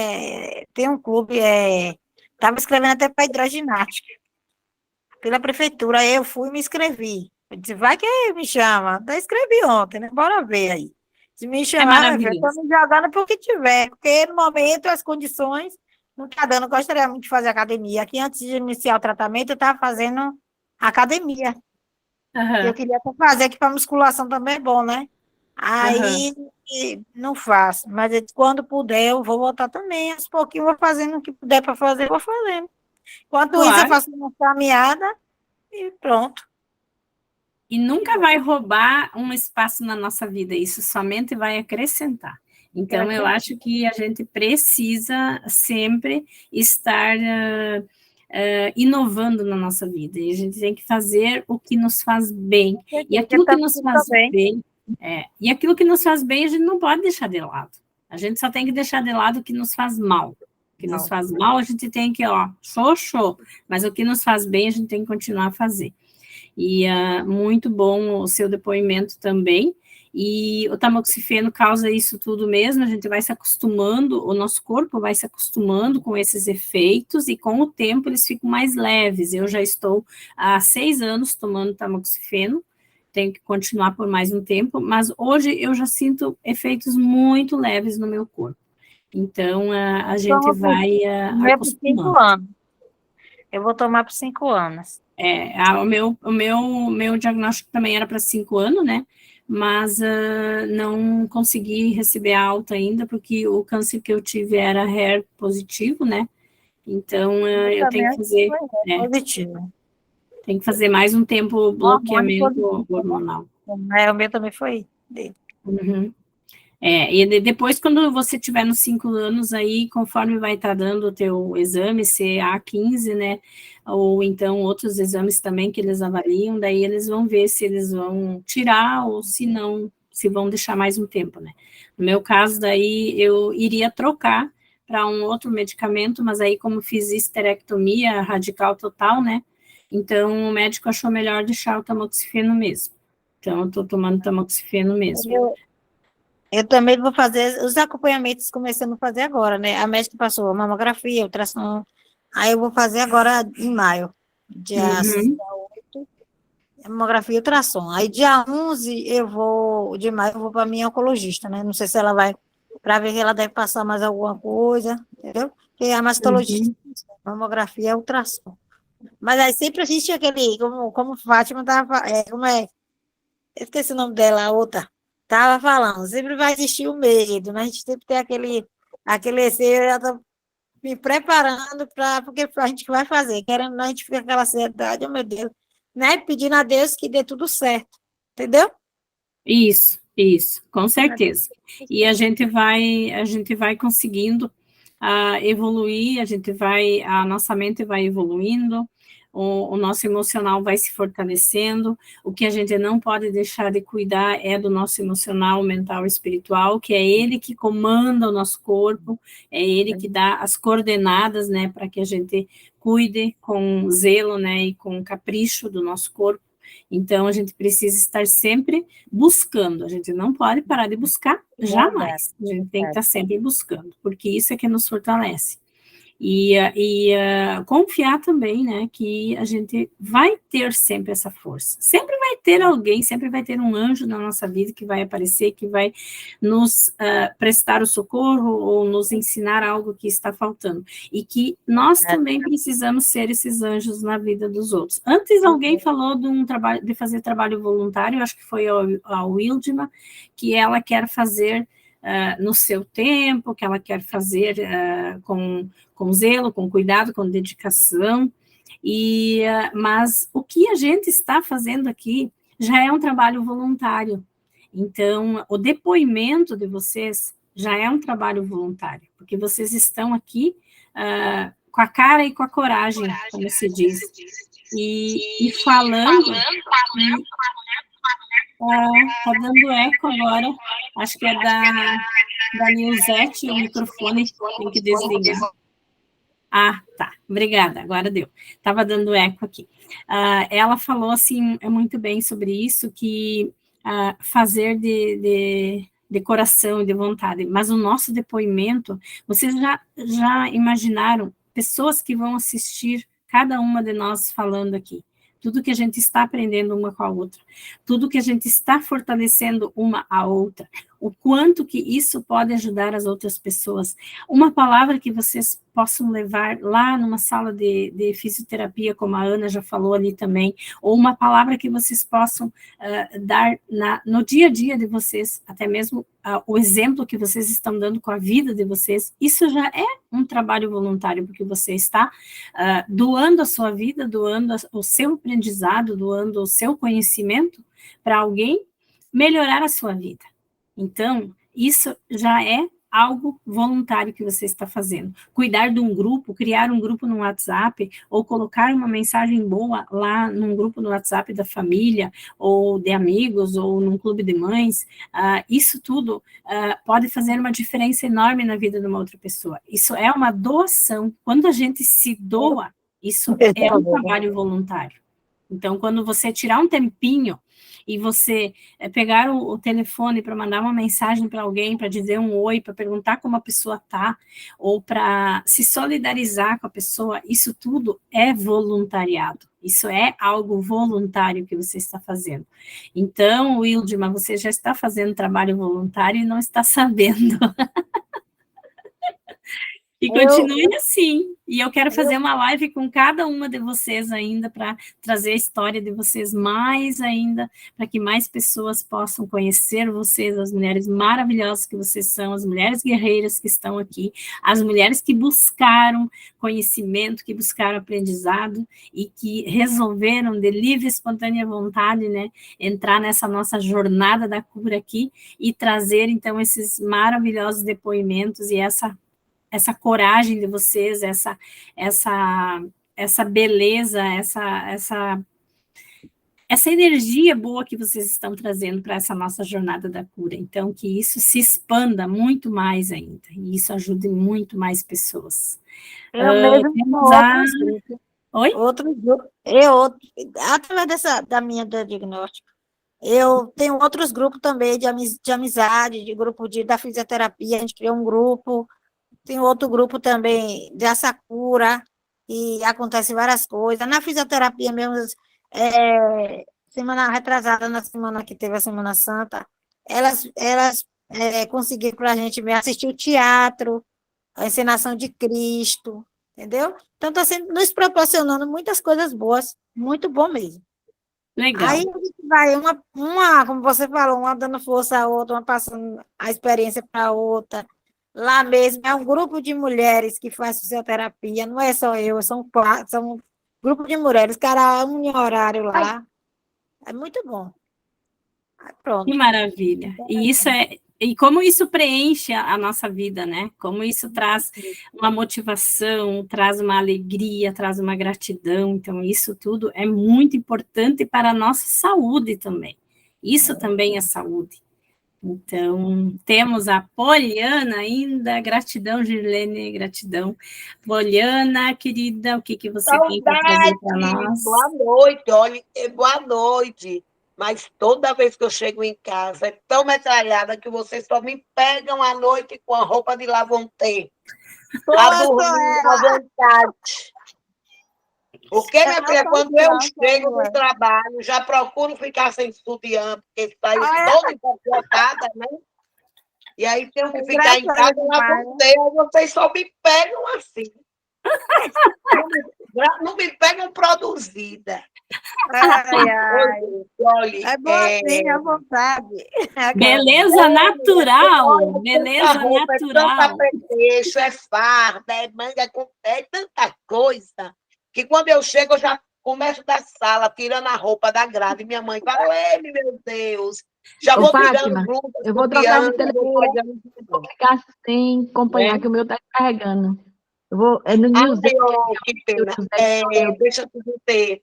tem um clube, estava escrevendo até para hidroginástica, pela prefeitura. Aí eu fui e me inscrevi. Eu disse, vai que me chama. Eu escrevi ontem, né? Bora ver aí. Se me chamar, eu estou me jogando por que tiver, porque no momento as condições não está dando. Eu gostaria muito de fazer academia. Aqui, antes de iniciar o tratamento, eu estava fazendo academia. Eu queria até fazer, que para musculação também é bom, né? Aí não faço, mas quando puder, eu vou voltar também. Aos pouquinhos, vou fazendo o que puder para fazer, vou fazendo. Enquanto isso, eu faço uma caminhada e pronto. E nunca vai roubar um espaço na nossa vida, isso somente vai acrescentar. Então, eu acho que a gente precisa sempre estar inovando na nossa vida, e a gente tem que fazer o que nos faz bem. E aquilo que nos faz bem, e aquilo que nos faz bem, a gente não pode deixar de lado. A gente só tem que deixar de lado o que nos faz mal. O que nos faz mal, a gente tem que, show, mas o que nos faz bem, a gente tem que continuar a fazer. E muito bom o seu depoimento também, e o tamoxifeno causa isso tudo mesmo, a gente vai se acostumando, o nosso corpo vai se acostumando com esses efeitos, e com o tempo eles ficam mais leves. Eu já estou há 6 anos tomando tamoxifeno, tenho que continuar por mais um tempo, mas hoje eu já sinto efeitos muito leves no meu corpo. Então, a gente vai acostumando. Eu vou tomar por 5 anos. O meu diagnóstico também era para 5 anos, né? Mas não consegui receber alta ainda, porque o câncer que eu tive era HER positivo, né? Então, eu tenho que fazer... positivo. Tem que fazer mais um tempo bloqueamento hormonal. O meu também foi dele. Uhum. E depois, quando você tiver nos 5 anos aí, conforme vai estar dando o teu exame, CA15, né, ou então outros exames também que eles avaliam, daí eles vão ver se eles vão tirar ou se não, se vão deixar mais um tempo, né. No meu caso, daí eu iria trocar para um outro medicamento, mas aí como fiz histerectomia radical total, né, então o médico achou melhor deixar o tamoxifeno mesmo. Então eu estou tomando tamoxifeno mesmo. Eu também vou fazer os acompanhamentos, começando a fazer agora, né? A médica passou a mamografia, ultrassom. Aí eu vou fazer agora em maio, dia 8, mamografia e ultrassom. Aí dia 11 de maio eu vou para a minha oncologista, né? Não sei se ela vai, para ver que ela deve passar mais alguma coisa, entendeu? Porque a mastologista, mamografia é ultrassom. Mas aí sempre existe aquele, como Fátima estava, eu esqueci o nome dela, a outra. Estava falando, sempre vai existir o medo, né? A gente sempre tem aquele eu já estou me preparando porque a gente vai fazer, querendo, a gente fica com aquela ansiedade, oh meu Deus, né? Pedindo a Deus que dê tudo certo, entendeu? Isso, com certeza. E a gente vai conseguindo evoluir, a nossa mente vai evoluindo, o nosso emocional vai se fortalecendo. O que a gente não pode deixar de cuidar é do nosso emocional, mental e espiritual, que é ele que comanda o nosso corpo, é ele que dá as coordenadas, né, para que a gente cuide com zelo, né, e com capricho do nosso corpo. Então, a gente precisa estar sempre buscando, a gente não pode parar de buscar jamais, a gente tem que estar sempre buscando, porque isso é que nos fortalece. E confiar também, né, que a gente vai ter sempre essa força. Sempre vai ter alguém, sempre vai ter um anjo na nossa vida que vai aparecer, que vai nos prestar o socorro ou nos ensinar algo que está faltando. E que nós também precisamos ser esses anjos na vida dos outros. Antes alguém falou de fazer trabalho voluntário, acho que foi a Wildma, que ela quer fazer no seu tempo, que ela quer fazer com zelo, com cuidado, com dedicação, mas o que a gente está fazendo aqui já é um trabalho voluntário. Então, o depoimento de vocês já é um trabalho voluntário, porque vocês estão aqui com a cara e com a coragem, como se diz, e falando Tá dando eco agora. Acho que é da Nilzete, o microfone tem que desligar. Ah, tá. Obrigada, agora deu. Estava dando eco aqui. Ela falou, assim, muito bem sobre isso, que fazer de coração e de vontade, mas o nosso depoimento, vocês já imaginaram pessoas que vão assistir cada uma de nós falando aqui? Tudo que a gente está aprendendo uma com a outra, tudo que a gente está fortalecendo uma a outra, o quanto que isso pode ajudar as outras pessoas. Uma palavra que vocês possam levar lá numa sala de fisioterapia, como a Ana já falou ali também, ou uma palavra que vocês possam dar no dia a dia de vocês, até mesmo o exemplo que vocês estão dando com a vida de vocês, isso já é um trabalho voluntário, porque você está doando a sua vida, doando o seu aprendizado, doando o seu conhecimento para alguém melhorar a sua vida. Então, isso já é algo voluntário que você está fazendo. Cuidar de um grupo, criar um grupo no WhatsApp, ou colocar uma mensagem boa lá num grupo no WhatsApp da família, ou de amigos, ou num clube de mães, isso tudo pode fazer uma diferença enorme na vida de uma outra pessoa. Isso é uma doação. Quando a gente se doa, isso é um trabalho voluntário. Então, quando você tirar um tempinho e você pegar o telefone para mandar uma mensagem para alguém, para dizer um oi, para perguntar como a pessoa está, ou para se solidarizar com a pessoa, isso tudo é voluntariado. Isso é algo voluntário que você está fazendo. Então, Wildma, você já está fazendo trabalho voluntário e não está sabendo. E continue assim. E eu quero fazer uma live com cada uma de vocês ainda, para trazer a história de vocês mais ainda, para que mais pessoas possam conhecer vocês, as mulheres maravilhosas que vocês são, as mulheres guerreiras que estão aqui, as mulheres que buscaram conhecimento, que buscaram aprendizado e que resolveram, de livre e espontânea vontade, né, entrar nessa nossa jornada da cura aqui e trazer, então, esses maravilhosos depoimentos e essa coragem de vocês, essa beleza, essa energia boa que vocês estão trazendo para essa nossa jornada da cura. Então, que isso se expanda muito mais ainda, e isso ajude muito mais pessoas. Oi? Outro grupo, através da minha diagnóstico, eu tenho outros grupos também de amizade, de grupo da fisioterapia, a gente criou um grupo. Tem outro grupo também dessa cura, e acontece várias coisas. Na fisioterapia mesmo, semana retrasada, na semana que teve a Semana Santa, elas conseguiram para a gente assistir o teatro, a encenação de Cristo, entendeu? Então, está nos proporcionando muitas coisas boas, muito bom mesmo. Legal. Aí a gente vai, uma, como você falou, uma dando força à outra, uma passando a experiência para a outra. Lá mesmo é um grupo de mulheres que faz fisioterapia, não é só eu, são um grupo de mulheres, cada um em horário lá. É muito bom. Aí, pronto. Que maravilha. E como isso preenche a nossa vida, né? Como isso traz uma motivação, traz uma alegria, traz uma gratidão. Então, isso tudo é muito importante para a nossa saúde também. Isso também é saúde. Então, temos a Poliana ainda, gratidão, Girlene, gratidão. Poliana, querida, o que você tem para trazer para nós? Boa noite, olha, boa noite. Mas toda vez que eu chego em casa, é tão metralhada que vocês só me pegam à noite com a roupa de lavonté. A dormir à vontade. Porque, minha filha, quando eu chego do trabalho, já procuro ficar sem sutiã, porque saio toda empacotada, né? E aí tenho que ficar em casa, aí vocês só me pegam assim. Não me pegam produzida. É bom assim, à vontade. Beleza natural, beleza natural. Isso é farda, é manga com é tanta coisa. Que quando eu chego, eu já começo da sala, tirando a roupa da grade. Minha mãe fala, meu Deus, já vou tirando blusa. Eu vou trocar o telefone, vou ficar sem acompanhar, que o meu está carregando. Eu vou, no newsletter. Que pena. Deixa eu te dizer,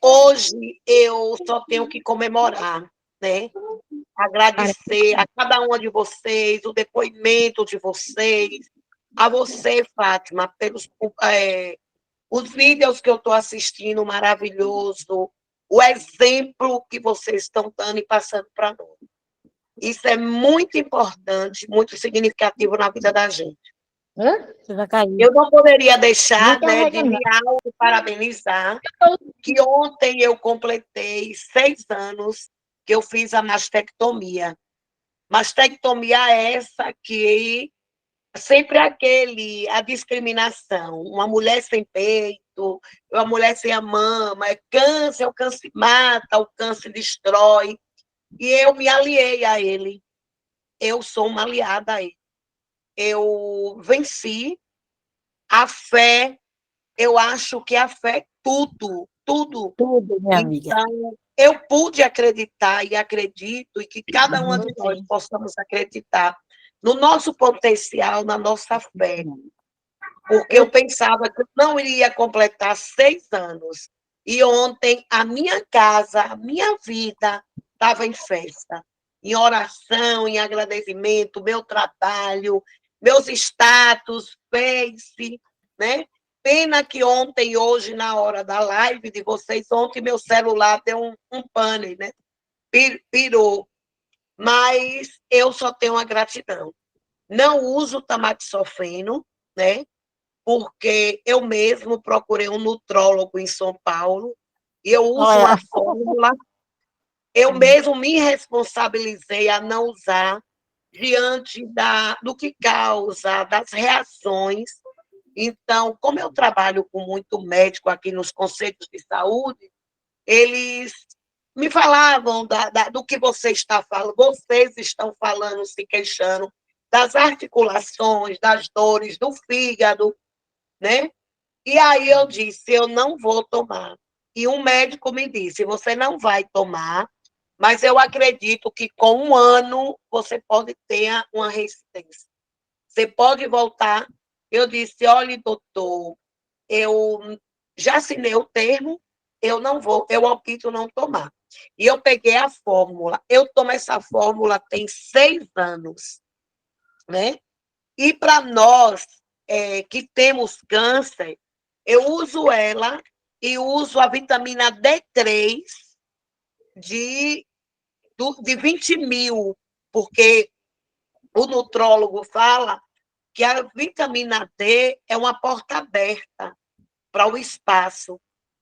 hoje eu só tenho que comemorar, né? Agradecer a cada uma de vocês, o depoimento de vocês, a você, Fátima, pelos os vídeos que eu estou assistindo, maravilhoso, o exemplo que vocês estão dando e passando para nós. Isso é muito importante, muito significativo na vida da gente. Você vai cair. Eu não poderia deixar, Não né, carrega, de me auto-parabenizar, que ontem eu completei 6 anos que eu fiz a mastectomia. Mastectomia essa que sempre a discriminação, uma mulher sem peito, uma mulher sem a mama, o câncer mata, o câncer destrói, e eu me aliei a ele, eu sou uma aliada a ele. Eu venci a fé, eu acho que a fé é tudo, tudo. Tudo, minha amiga. Então, eu pude acreditar e acredito, e que cada uma de nós possamos acreditar no nosso potencial, na nossa fé. Porque eu pensava que eu não iria completar 6 anos. E ontem a minha casa, a minha vida estava em festa, em oração, em agradecimento, meu trabalho, meus status, Face, né? Pena que ontem e hoje, na hora da live de vocês, ontem meu celular deu um pane, né? Pirou. Mas eu só tenho a gratidão. Não uso tamoxifeno, né? Porque eu mesmo procurei um nutrólogo em São Paulo e eu uso uma fórmula. Eu mesmo me responsabilizei a não usar diante do que causa, das reações. Então, como eu trabalho com muito médico aqui nos conselhos de saúde, eles me falavam do que você está falando, vocês estão falando, se queixando das articulações, das dores do fígado, né? E aí eu disse, eu não vou tomar. E um médico me disse, você não vai tomar, mas eu acredito que com 1 ano você pode ter uma resistência. Você pode voltar. Eu disse, olha, doutor, eu já assinei o termo, eu não vou, eu opto não tomar. E eu peguei a fórmula. Eu tomo essa fórmula tem 6 anos, né? E para nós que temos câncer, eu uso ela e uso a vitamina D3 de 20 mil, porque o nutrólogo fala que a vitamina D é uma porta aberta para o espaço.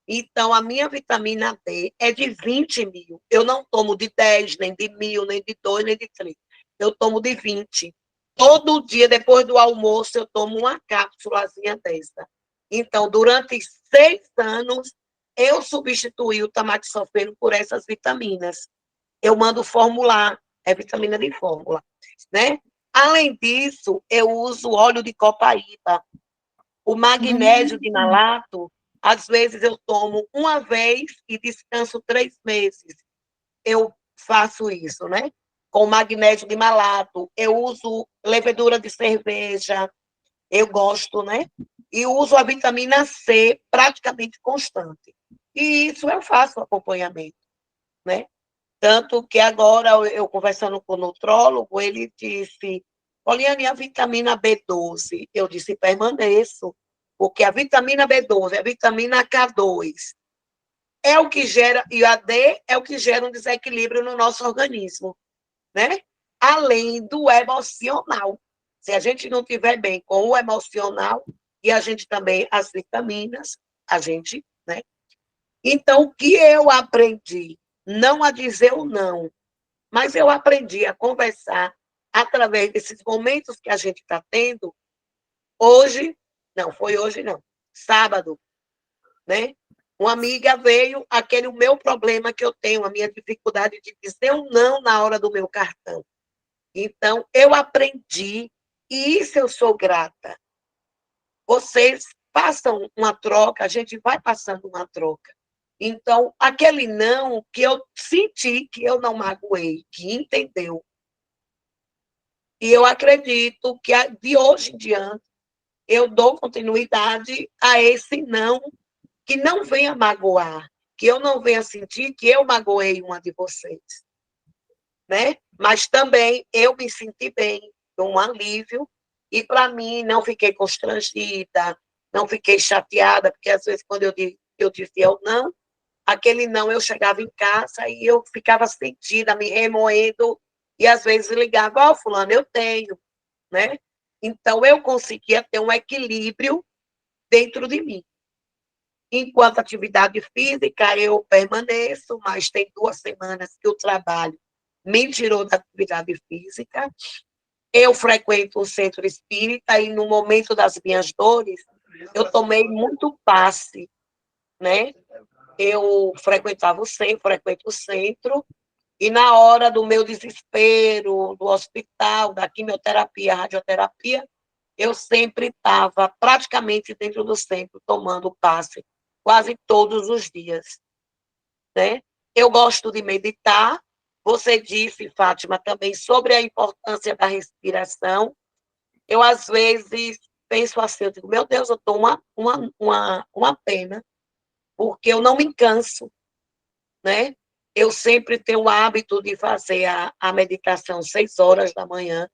Então, a minha vitamina D é de 20 mil. Eu não tomo de 10, nem de 1000, nem de 2, nem de 3. Eu tomo de 20. Todo dia, depois do almoço, eu tomo uma cápsulazinha dessa. Então, durante 6 anos, eu substituí o tamoxifeno por essas vitaminas. Eu mando formular, é vitamina de fórmula, né? Além disso, eu uso óleo de copaíba. O magnésio de malato, às vezes eu tomo uma vez e descanso 3 meses. Eu faço isso, né? Com magnésio de malato. Eu uso levedura de cerveja, eu gosto, né? E uso a vitamina C praticamente constante. E isso eu faço acompanhamento, né? Tanto que agora, eu conversando com o nutrólogo, ele disse, Poliane, a vitamina B12? Eu disse, permaneço, porque a vitamina B12, a vitamina K2, é o que gera, e a D é o que gera um desequilíbrio no nosso organismo, né? Além do emocional. Se a gente não estiver bem com o emocional, e a gente também, as vitaminas, a gente, né? Então, o que eu aprendi? Não a dizer o não, mas eu aprendi a conversar através desses momentos que a gente está tendo. Hoje, não, foi hoje não, sábado, né? Uma amiga veio, aquele meu problema que eu tenho, a minha dificuldade de dizer um não na hora do meu cartão. Então, eu aprendi, e isso eu sou grata. Vocês passam uma troca, a gente vai passando uma troca. Então, aquele não que eu senti, que eu não magoei, que entendeu. E eu acredito que de hoje em diante eu dou continuidade a esse não, que não venha magoar, que eu não venha sentir que eu magoei uma de vocês. né? Mas também eu me senti bem, um alívio, e para mim não fiquei constrangida, não fiquei chateada, porque às vezes quando eu dizia o não, aquele não eu chegava em casa e eu ficava sentida, me remoendo, e às vezes ligava, ó, fulano, eu tenho, né? Então eu conseguia ter um equilíbrio dentro de mim. Enquanto atividade física, eu permaneço, mas tem 2 semanas que o trabalho me tirou da atividade física. Eu frequento o centro espírita e, no momento das minhas dores, eu tomei muito passe, né? Eu frequento o centro, e na hora do meu desespero, do hospital, da quimioterapia, radioterapia, eu sempre estava praticamente dentro do centro, tomando passe, quase todos os dias, né? Eu gosto de meditar. Você disse, Fátima, também sobre a importância da respiração. Eu, às vezes, penso assim, eu digo, meu Deus, eu estou uma pena, porque eu não me canso, né? Eu sempre tenho o hábito de fazer a meditação 6 horas da manhã,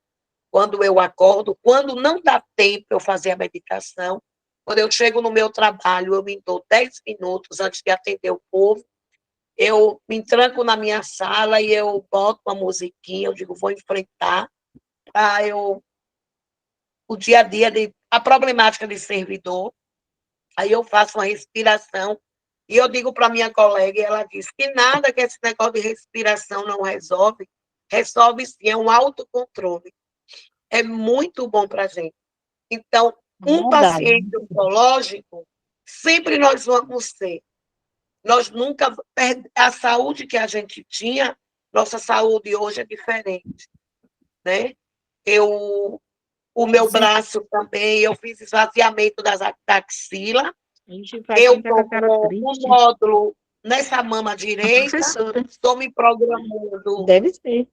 quando eu acordo. Quando não dá tempo eu fazer a meditação, quando eu chego no meu trabalho, eu me dou 10 minutos antes de atender o povo, eu me tranco na minha sala e eu boto uma musiquinha, eu digo, vou enfrentar o dia a dia, a problemática de servidor, aí eu faço uma respiração, e eu digo para minha colega, e ela diz que nada que esse negócio de respiração não resolve, resolve sim, é um autocontrole. É muito bom para a gente. Então, um Verdade. paciente oncológico, sempre nós vamos ser. Nós nunca a saúde que a gente tinha, nossa saúde hoje é diferente, né? O meu braço também, eu fiz esvaziamento da axila, Ixi, eu Fatinha tá com a estou cara com um triste. nódulo nessa mama A direita, professora. estou me programando, Deve ser.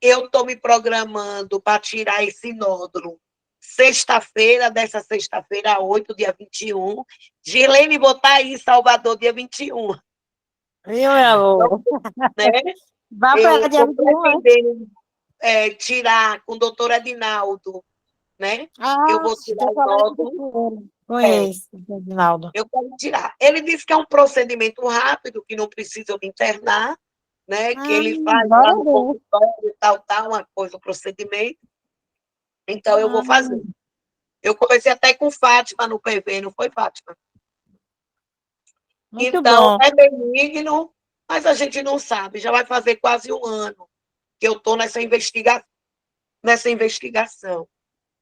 eu estou me programando para tirar esse nódulo. Dessa sexta-feira, 8, dia 21. Girlene, botar aí em Salvador, dia 21. Viu, meu amor? Né? Vá para Eu ela dia estou 21, hein? pretendendo tirar com o doutor Adinaldo, né? Eu Ah, vou tirar estou o falando nódulo. com ele. É, Conheço, Reginaldo. eu quero tirar. Ele disse que é um procedimento rápido, que não precisa me internar, né? Que ele faz lá Glória a no Deus. consultório, tal, uma coisa, um procedimento. Então, eu vou Ah, fazer. Eu comecei até com Fátima no PV, não foi, Fátima? muito Então, bom. é benigno, mas a gente não sabe. Já vai fazer quase um ano que eu estou nessa investigação.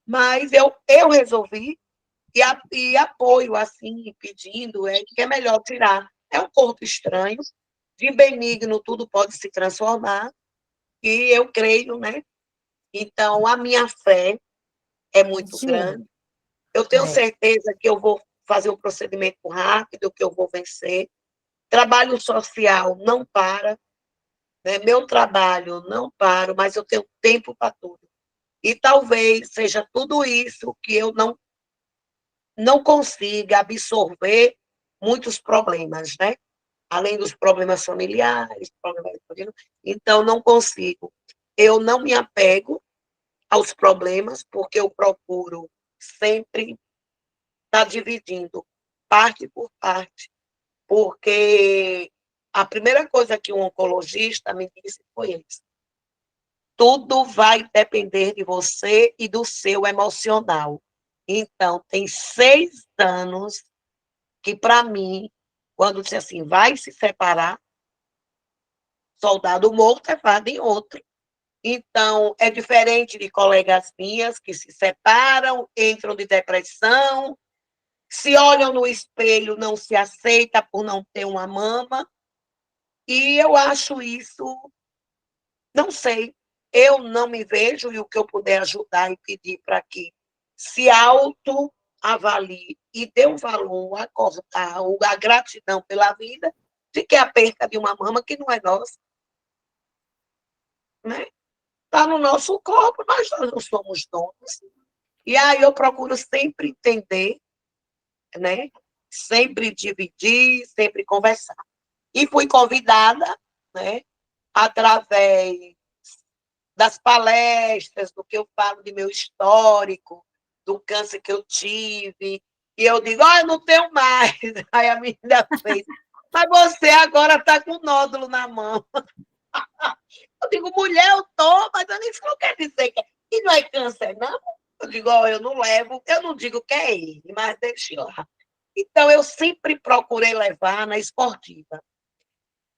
Mas eu resolvi e apoio, assim, pedindo, que é melhor tirar. É um corpo estranho, de benigno tudo pode se transformar, e eu creio, né? Então, a minha fé é muito Sim. grande. Eu tenho É. certeza que eu vou fazer um procedimento rápido, que eu vou vencer. Trabalho social não para, né? Meu trabalho não para, mas eu tenho tempo para tudo. E talvez seja tudo isso que eu não consiga absorver muitos problemas, né? Além dos problemas familiares, então não consigo. Eu não me apego aos problemas, porque eu procuro sempre estar dividindo parte por parte, porque a primeira coisa que um oncologista me disse foi isso: tudo vai depender de você e do seu emocional. Então, tem 6 anos que, para mim, quando disse assim, vai se separar, soldado morto é fado em outro. Então, é diferente de colegas minhas que se separam, entram de depressão, se olham no espelho, não se aceita por não ter uma mama. E eu acho isso, não sei, eu não me vejo, e o que eu puder ajudar e pedir para que se autoavalie e dê um valor, acordar, a gratidão pela vida, de que a perca de uma mama que não é nossa, né? Está no nosso corpo, nós não somos donos. E aí eu procuro sempre entender, né? Sempre dividir, sempre conversar. E fui convidada, né, através das palestras, do que eu falo de meu histórico, do câncer que eu tive, e eu digo, eu não tenho mais. Aí a menina fez, mas você agora está com nódulo na mão. Eu digo, mulher, eu tô, mas isso não quer dizer que não é câncer, não. Eu digo, eu não levo, eu não digo que é ele, mas deixa lá. Então, eu sempre procurei levar na esportiva.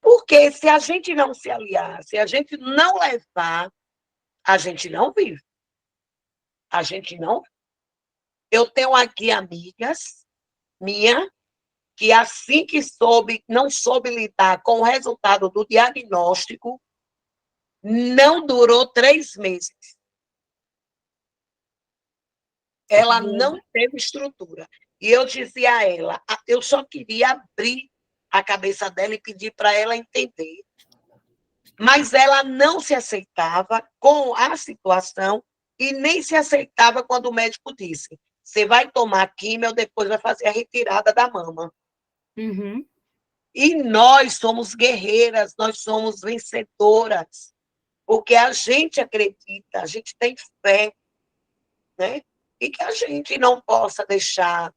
Porque se a gente não se aliar, se a gente não levar, a gente não vive. A gente não. Eu tenho aqui amigas minha que assim que não soube lidar com o resultado do diagnóstico, não durou 3 meses. Ela não teve estrutura. E eu dizia a ela, eu só queria abrir a cabeça dela e pedir para ela entender. Mas ela não se aceitava com a situação e nem se aceitava quando o médico disse, você vai tomar químio, depois vai fazer a retirada da mama. Uhum. E nós somos guerreiras, nós somos vencedoras, porque a gente acredita, a gente tem fé, né? E que a gente não possa deixar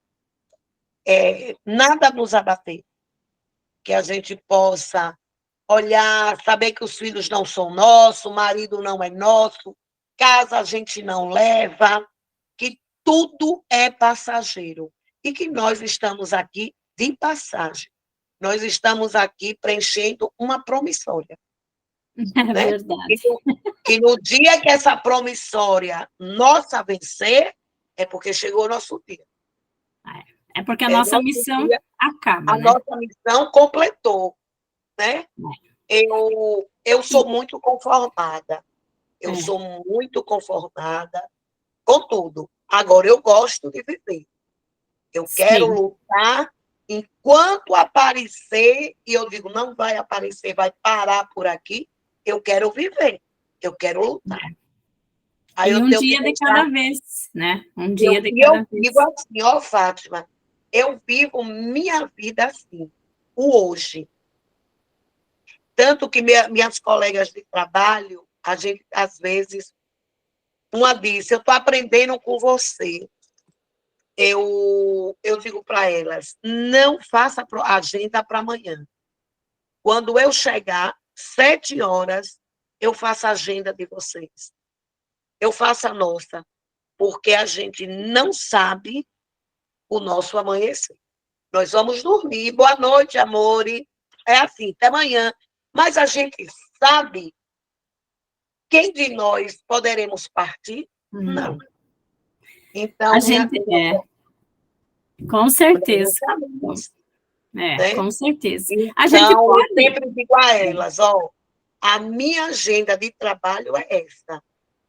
nada nos abater, que a gente possa olhar, saber que os filhos não são nossos, o marido não é nosso, casa a gente não leva, que tudo é passageiro e que nós estamos aqui de passagem. Nós estamos aqui preenchendo uma promissória. É né? verdade. E no dia que essa promissória nossa vencer, é porque chegou o nosso dia. É porque a nossa missão acaba, a né? nossa missão completou, né? Eu sou muito conformada. Eu sou muito conformada com tudo. Agora, eu gosto de viver. Eu quero lutar enquanto aparecer, e eu digo, não vai aparecer, vai parar por aqui, eu quero viver, eu quero lutar. Aí e eu um tenho dia que de cada vez, né? Um dia de eu cada vez. digo assim, ó, Fátima, eu vivo minha vida assim, o hoje. Tanto que minhas colegas de trabalho, a gente, às vezes, uma disse, eu estou aprendendo com você. Eu digo para elas, não faça agenda para amanhã. Quando eu chegar, 7 horas, eu faço a agenda de vocês. Eu faço a nossa, porque a gente não sabe o nosso amanhecer. Nós vamos dormir, boa noite, amor. É assim, até amanhã. Mas a gente sabe quem de nós poderemos partir? Não. Então, a gente com certeza. Com certeza. Então, a gente pode. Eu sempre digo a elas, a minha agenda de trabalho é essa.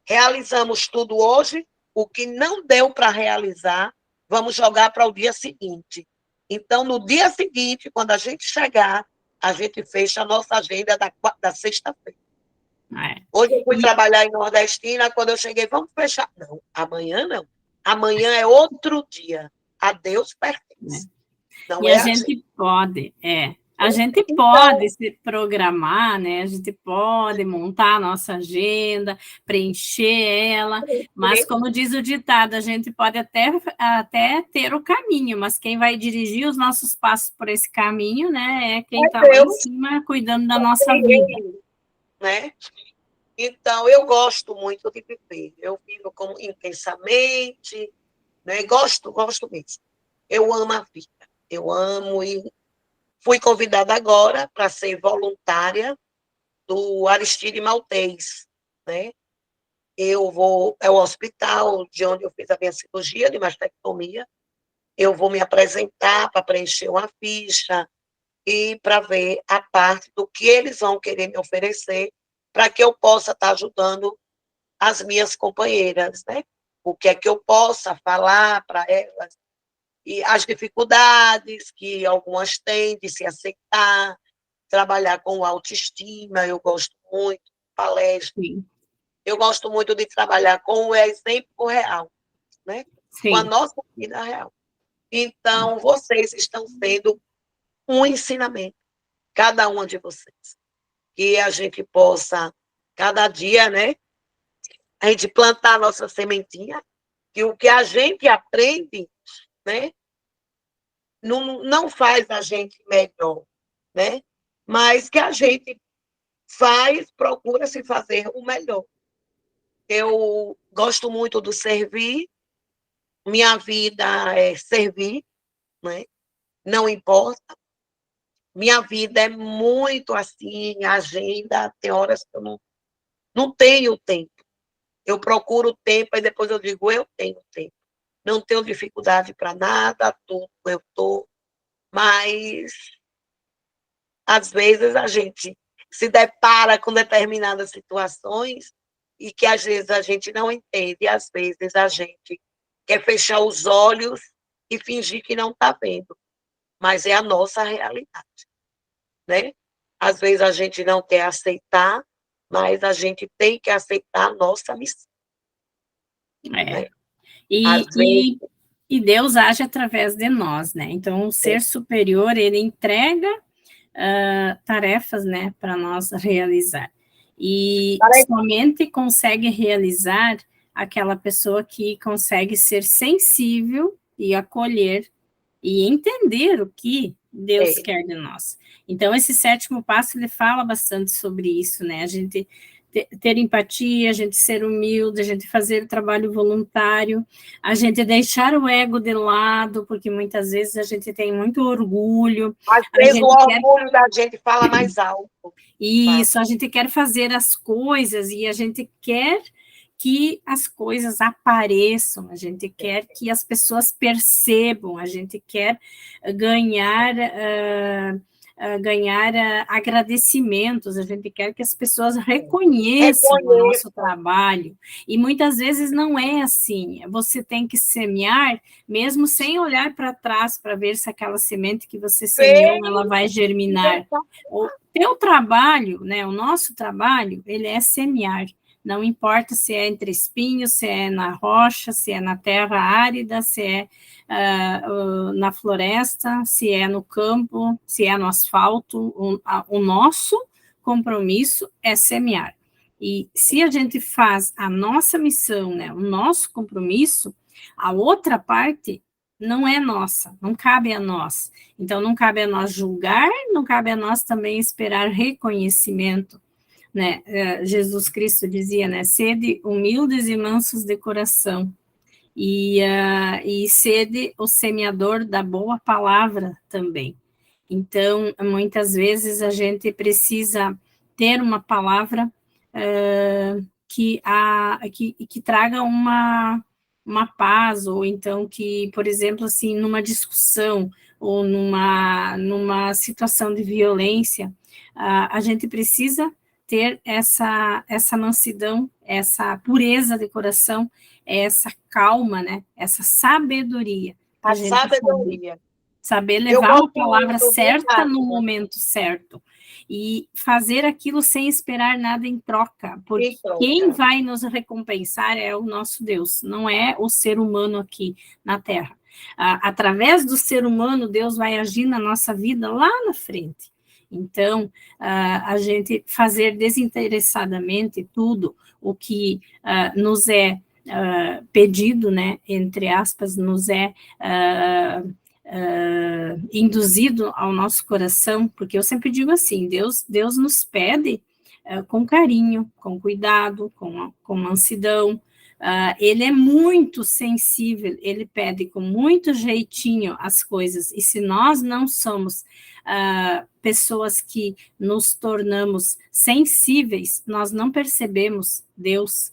Realizamos tudo hoje, o que não deu para realizar, vamos jogar para o dia seguinte. Então, no dia seguinte, quando a gente chegar, a gente fecha a nossa agenda da sexta-feira. Hoje eu fui trabalhar em Nordestina, quando eu cheguei, vamos fechar. Não, amanhã não. Amanhã é outro dia. A Deus pertence. Não e a gente pode, a gente pode se programar, né? A gente pode montar a nossa agenda, preencher ela, mas como diz o ditado, a gente pode até ter o caminho, mas quem vai dirigir os nossos passos por esse caminho, né? É quem está lá em cima cuidando da nossa vida. Né? Então, eu gosto muito de viver. Eu vivo intensamente, né? Gosto mesmo. Eu amo a vida. Eu amo e fui convidada agora para ser voluntária do Aristide Maltês, né? É o hospital de onde eu fiz a minha cirurgia de mastectomia. Eu vou me apresentar para preencher uma ficha e para ver a parte do que eles vão querer me oferecer para que eu possa estar ajudando as minhas companheiras, né? O que é que eu possa falar para elas e as dificuldades que algumas têm de se aceitar, trabalhar com autoestima, eu gosto muito, palestra. Eu gosto muito de trabalhar com o exemplo real, né? Com a nossa vida real. Então, vocês estão sendo um ensinamento, cada uma de vocês. que a gente possa, cada dia, né, a gente plantar a nossa sementinha, que o que a gente aprende, né, não faz a gente melhor, né, mas que a gente procura se fazer o melhor. Eu gosto muito do servir, minha vida é servir, né? Não importa. Minha vida é muito assim, agenda, tem horas que eu não tenho tempo. Eu procuro tempo e depois eu digo, eu tenho tempo. Não tenho dificuldade para nada, tudo eu estou, mas às vezes a gente se depara com determinadas situações e que às vezes a gente não entende, e às vezes a gente quer fechar os olhos e fingir que não está vendo, mas é a nossa realidade, né? Às vezes a gente não quer aceitar, mas a gente tem que aceitar a nossa missão. Né? E Deus age através de nós, né? Então, o ser superior, ele entrega tarefas, né, para nós realizar. E somente consegue realizar aquela pessoa que consegue ser sensível e acolher e entender o que Deus quer de nós. Então, esse 7º passo, ele fala bastante sobre isso, né? A gente ter empatia, a gente ser humilde, a gente fazer o trabalho voluntário, a gente deixar o ego de lado, porque muitas vezes a gente tem muito orgulho. Às vezes o orgulho da gente fala mais alto. Isso, a gente quer fazer as coisas e a gente quer que as coisas apareçam, a gente quer que as pessoas percebam, a gente quer ganhar agradecimentos, a gente quer que as pessoas reconheçam o nosso trabalho, e muitas vezes não é assim, você tem que semear, mesmo sem olhar para trás, para ver se aquela semente que você semeou, ela vai germinar. O teu trabalho, né, o nosso trabalho, ele é semear, não importa se é entre espinhos, se é na rocha, se é na terra árida, se é na floresta, se é no campo, se é no asfalto. O nosso compromisso é semear. E se a gente faz a nossa missão, né, o nosso compromisso, a outra parte não é nossa, não cabe a nós. Então, não cabe a nós julgar, não cabe a nós também esperar reconhecimento. Né? Jesus Cristo dizia, né, sede humildes e mansos de coração, e sede o semeador da boa palavra também. Então, muitas vezes a gente precisa ter uma palavra que traga uma paz, ou então que, por exemplo, assim, numa discussão, ou numa situação de violência, a gente precisa ter essa mansidão, essa pureza de coração, essa calma, né? Essa sabedoria. A sabedoria. Saber levar a palavra certa no momento certo. E fazer aquilo sem esperar nada em troca. Porque quem vai nos recompensar é o nosso Deus, não é o ser humano aqui na Terra. Através do ser humano, Deus vai agir na nossa vida lá na frente. Então, a gente fazer desinteressadamente tudo o que nos é pedido, né, entre aspas, nos é induzido ao nosso coração, porque eu sempre digo assim, Deus nos pede com carinho, com cuidado, com mansidão. Ele é muito sensível, ele pede com muito jeitinho as coisas, e se nós não somos pessoas que nos tornamos sensíveis, nós não percebemos Deus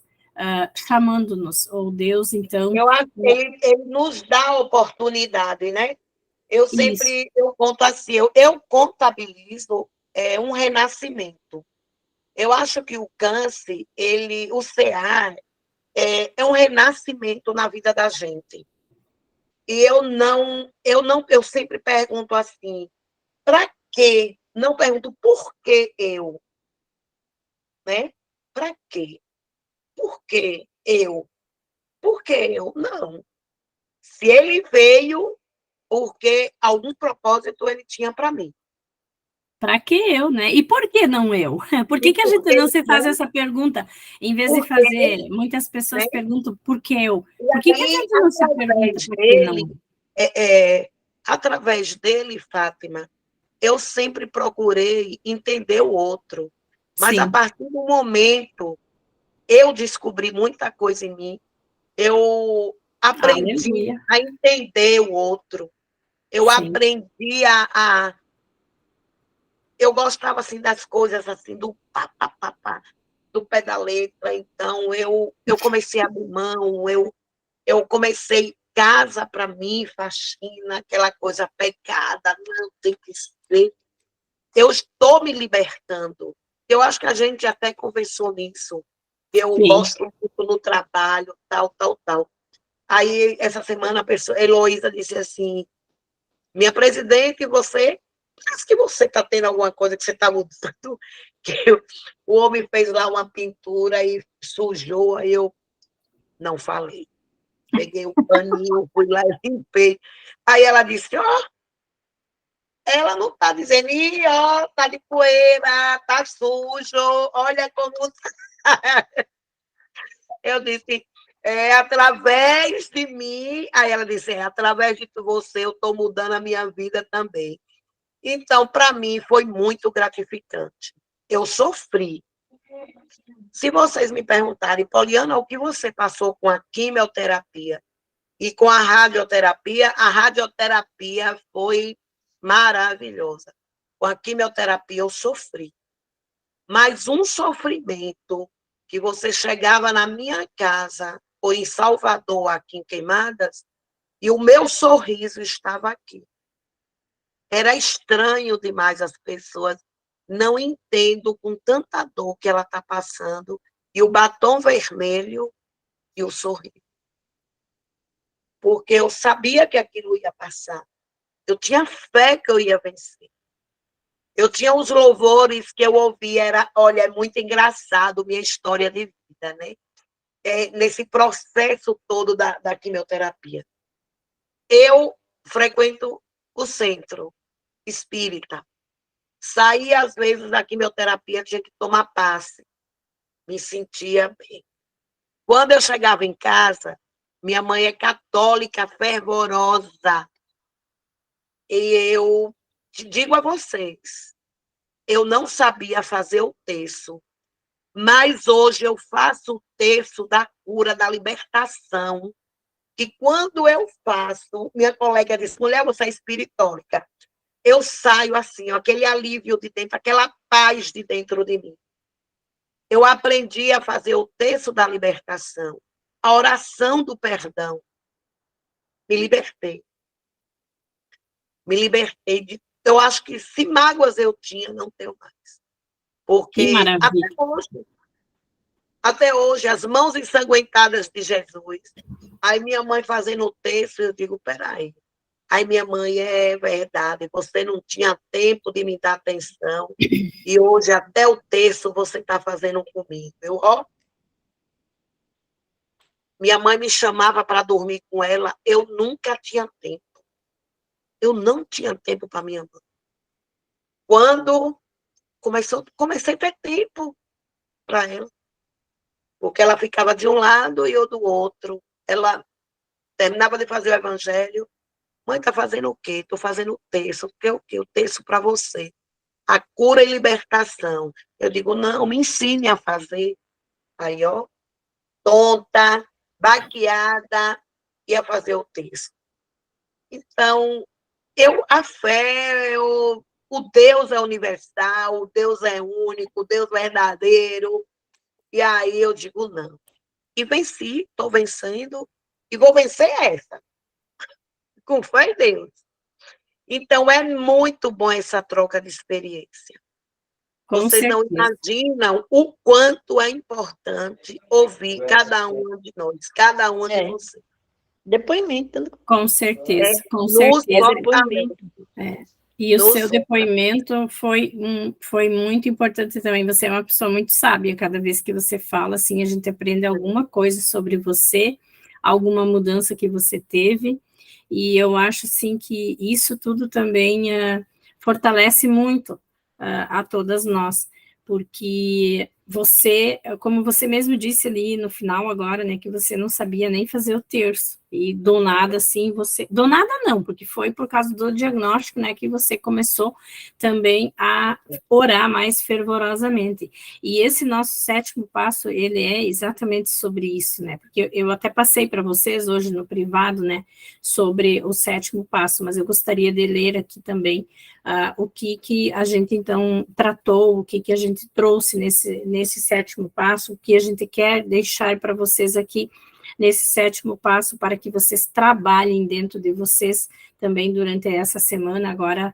chamando-nos, ou Deus, então... Eu acho que ele nos dá a oportunidade, né? Eu conto assim, eu contabilizo um renascimento. Eu acho que o câncer, o CA, é um renascimento na vida da gente. E eu sempre pergunto assim, para quê? Não pergunto por que eu, né? Para quê? Por que eu? Por que eu? Não. Se ele veio, porque algum propósito ele tinha para mim. para que eu, né? E por que não eu? Por que a gente não se faz essa pergunta? Em vez de fazer, muitas pessoas perguntam por que eu? Por que a gente não se pergunta por que não? Através dele, Fátima, eu sempre procurei entender o outro. Mas a partir do momento, eu descobri muita coisa em mim, eu aprendi a entender o outro, eu aprendi eu gostava, assim, das coisas, assim, do pá, pá, pá, pá, do pé da letra, então eu comecei a abrir mão, eu comecei casa para mim, faxina, aquela coisa pegada, não tem que ser. Eu estou me libertando. Eu acho que a gente até conversou nisso. Eu gosto muito no trabalho, tal. Aí, essa semana, a Heloísa disse assim, minha presidente, você, parece que você está tendo alguma coisa que você está mudando, o homem fez lá uma pintura e sujou, aí eu não falei. Peguei o paninho, fui lá e limpei. Aí ela disse, ela não está dizendo, está de poeira, está sujo, olha como... Eu disse, através de mim, aí ela disse, através de você eu estou mudando a minha vida também. Então, para mim, foi muito gratificante. Eu sofri. Se vocês me perguntarem, Poliana, o que você passou com a quimioterapia e com a radioterapia foi maravilhosa. Com a quimioterapia eu sofri. Mas um sofrimento que você chegava na minha casa, ou em Salvador, aqui em Queimadas, e o meu sorriso estava aqui. Era estranho demais, as pessoas não entendem com tanta dor que ela está passando, e o batom vermelho e o sorriso. Porque eu sabia que aquilo ia passar. Eu tinha fé que eu ia vencer. Eu tinha os louvores que eu ouvia, olha, é muito engraçado minha história de vida, né? Nesse processo todo da quimioterapia. Eu frequento o centro espírita. Saía, às vezes, da quimioterapia, tinha que tomar passe. Me sentia bem. Quando eu chegava em casa, minha mãe é católica, fervorosa. E eu digo a vocês, eu não sabia fazer o terço, mas hoje eu faço o terço da cura, da libertação, que quando eu faço, minha colega disse, mulher, você é espiritórica. Eu saio assim, aquele alívio de dentro, aquela paz de dentro de mim. Eu aprendi a fazer o terço da libertação, a oração do perdão. Me libertei. Me libertei de... Eu acho que se mágoas eu tinha, não tenho mais. Porque até hoje, as mãos ensanguentadas de Jesus. Aí minha mãe fazendo o terço, eu digo, peraí. Aí minha mãe, é verdade, você não tinha tempo de me dar atenção, e hoje até o terço você está fazendo comigo. Minha mãe me chamava para dormir com ela, eu nunca tinha tempo. Eu não tinha tempo para minha mãe. Quando comecei a ter tempo para ela, porque ela ficava de um lado e eu do outro. Ela terminava de fazer o evangelho, mãe, está fazendo o quê? Estou fazendo o terço. O quê? O terço para você. A cura e libertação. Eu digo, não, me ensine a fazer. Aí, tonta, baqueada, ia fazer o terço. Então, a fé, o Deus é universal, o Deus é único, o Deus verdadeiro. E aí eu digo, não. E venci, estou vencendo, e vou vencer essa. Com fé em Deus. Então, é muito bom essa troca de experiência. Vocês não imaginam o quanto é importante ouvir cada um de nós, cada um de vocês. Depoimento. Com certeza, com certeza. E o seu depoimento foi muito importante também. Você é uma pessoa muito sábia. Cada vez que você fala, assim, a gente aprende alguma coisa sobre você, alguma mudança que você teve. E eu acho, assim, que isso tudo também fortalece muito a todas nós, porque você, como você mesmo disse ali no final agora, né, que você não sabia nem fazer o terço, e do nada, assim, do nada não, porque foi por causa do diagnóstico, né, que você começou também a orar mais fervorosamente, e esse nosso 7º passo, ele é exatamente sobre isso, né, porque eu até passei para vocês hoje no privado, né, sobre o 7º passo, mas eu gostaria de ler aqui também o que a gente, então, tratou, o que a gente trouxe nesse 7º passo, o que a gente quer deixar para vocês aqui nesse 7º passo, para que vocês trabalhem dentro de vocês também durante essa semana, agora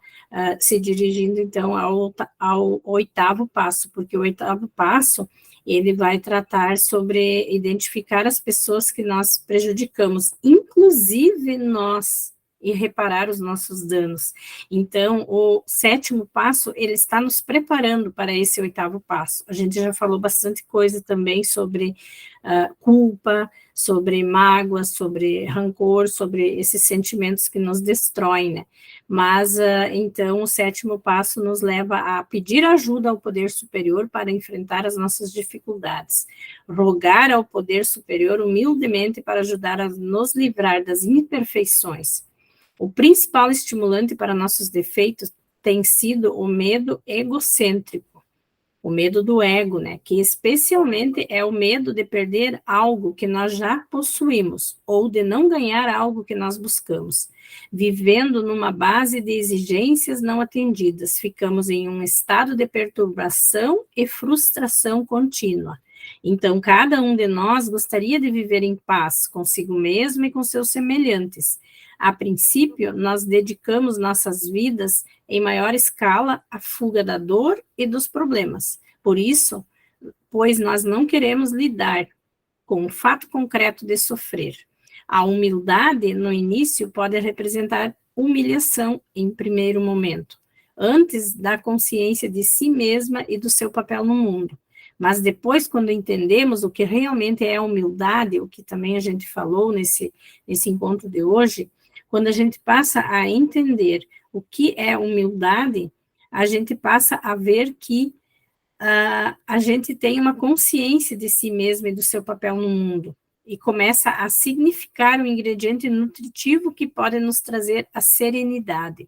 se dirigindo, então, ao 8º passo, porque o 8º passo, ele vai tratar sobre identificar as pessoas que nós prejudicamos, inclusive nós, e reparar os nossos danos. Então, o 7º passo, ele está nos preparando para esse 8º passo. A gente já falou bastante coisa também sobre culpa, sobre mágoa, sobre rancor, sobre esses sentimentos que nos destroem, né? Mas, então, o 7º passo nos leva a pedir ajuda ao poder superior para enfrentar as nossas dificuldades, rogar ao poder superior humildemente para ajudar a nos livrar das imperfeições. O principal estimulante para nossos defeitos tem sido o medo egocêntrico, o medo do ego, né? Que especialmente é o medo de perder algo que nós já possuímos, ou de não ganhar algo que nós buscamos. Vivendo numa base de exigências não atendidas, ficamos em um estado de perturbação e frustração contínua. Então, cada um de nós gostaria de viver em paz consigo mesmo e com seus semelhantes. A princípio, nós dedicamos nossas vidas em maior escala à fuga da dor e dos problemas. Por isso, pois nós não queremos lidar com o fato concreto de sofrer. A humildade, no início, pode representar humilhação em primeiro momento, antes da consciência de si mesma e do seu papel no mundo. Mas depois, quando entendemos o que realmente é a humildade, o que também a gente falou nesse encontro de hoje, quando a gente passa a entender o que é humildade, a gente passa a ver que a gente tem uma consciência de si mesmo e do seu papel no mundo, e começa a significar um ingrediente nutritivo que pode nos trazer a serenidade.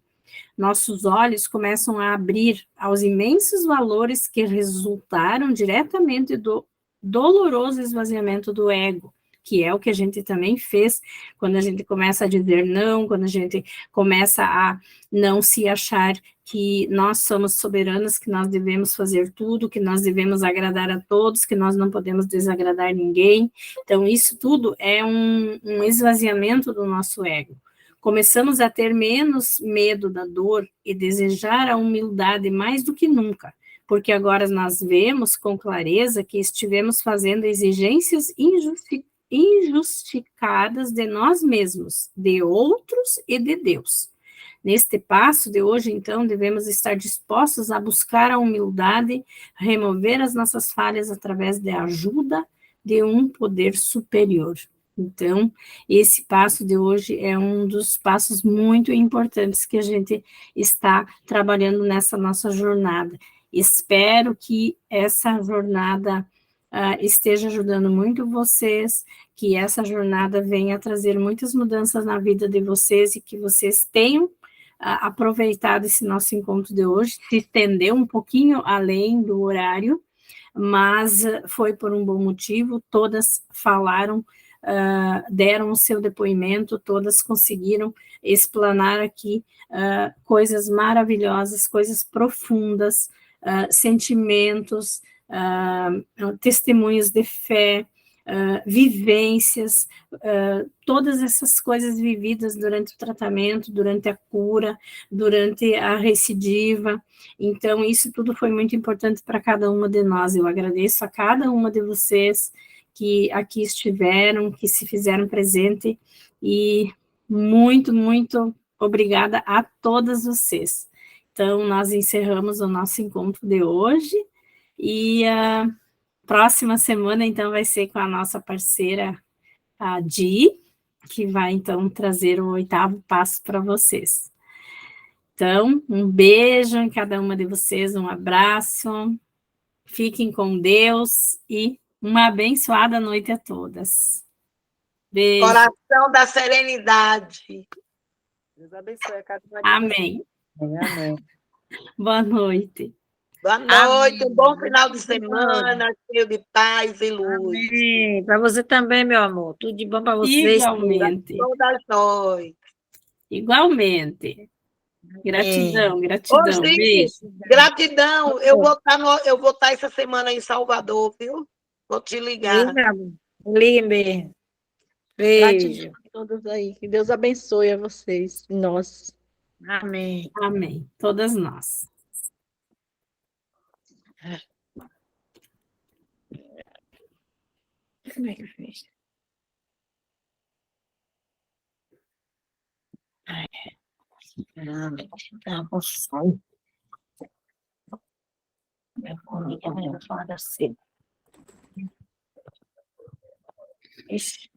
Nossos olhos começam a abrir aos imensos valores que resultaram diretamente do doloroso esvaziamento do ego, que é o que a gente também fez quando a gente começa a dizer não, quando a gente começa a não se achar que nós somos soberanas, que nós devemos fazer tudo, que nós devemos agradar a todos, que nós não podemos desagradar ninguém. Então, isso tudo é um esvaziamento do nosso ego. Começamos a ter menos medo da dor e desejar a humildade mais do que nunca, porque agora nós vemos com clareza que estivemos fazendo exigências injustificadas de nós mesmos, de outros e de Deus. Neste passo de hoje, então, devemos estar dispostos a buscar a humildade, remover as nossas falhas através da ajuda de um poder superior. Então, esse passo de hoje é um dos passos muito importantes que a gente está trabalhando nessa nossa jornada. Espero que essa jornada esteja ajudando muito vocês, que essa jornada venha trazer muitas mudanças na vida de vocês e que vocês tenham aproveitado esse nosso encontro de hoje, se estendeu um pouquinho além do horário, mas foi por um bom motivo, todas falaram, deram o seu depoimento, todas conseguiram explanar aqui coisas maravilhosas, coisas profundas, sentimentos, testemunhos de fé, vivências, todas essas coisas vividas durante o tratamento, durante a cura, durante a recidiva. Então, isso tudo foi muito importante para cada uma de nós. Eu agradeço a cada uma de vocês que aqui estiveram, que se fizeram presente, e muito, muito obrigada a todas vocês. Então, nós encerramos o nosso encontro de hoje, e a próxima semana, então, vai ser com a nossa parceira, a Di, que vai, então, trazer o 8º passo para vocês. Então, um beijo em cada uma de vocês, um abraço. Fiquem com Deus e uma abençoada noite a todas. Beijo. Coração da serenidade. Deus abençoe a cada uma de Amém. vocês. Amém. Boa noite. Boa noite, um bom final de semana, cheio de paz e luz. Para você também, meu amor. Tudo de bom para vocês. Igualmente. Todas nós. Igualmente. Gratidão, Ô, gratidão. Cid, Beijo. gratidão. Eu vou estar essa semana em Salvador, viu? Vou te ligar. Ligue mesmo. Beijo. Gratidão a todos aí. Que Deus abençoe a vocês. Nós. Amém. Amém. Todas nós. Como é que fez? Tá com sono. Minha família vai falar cedo. Ixi.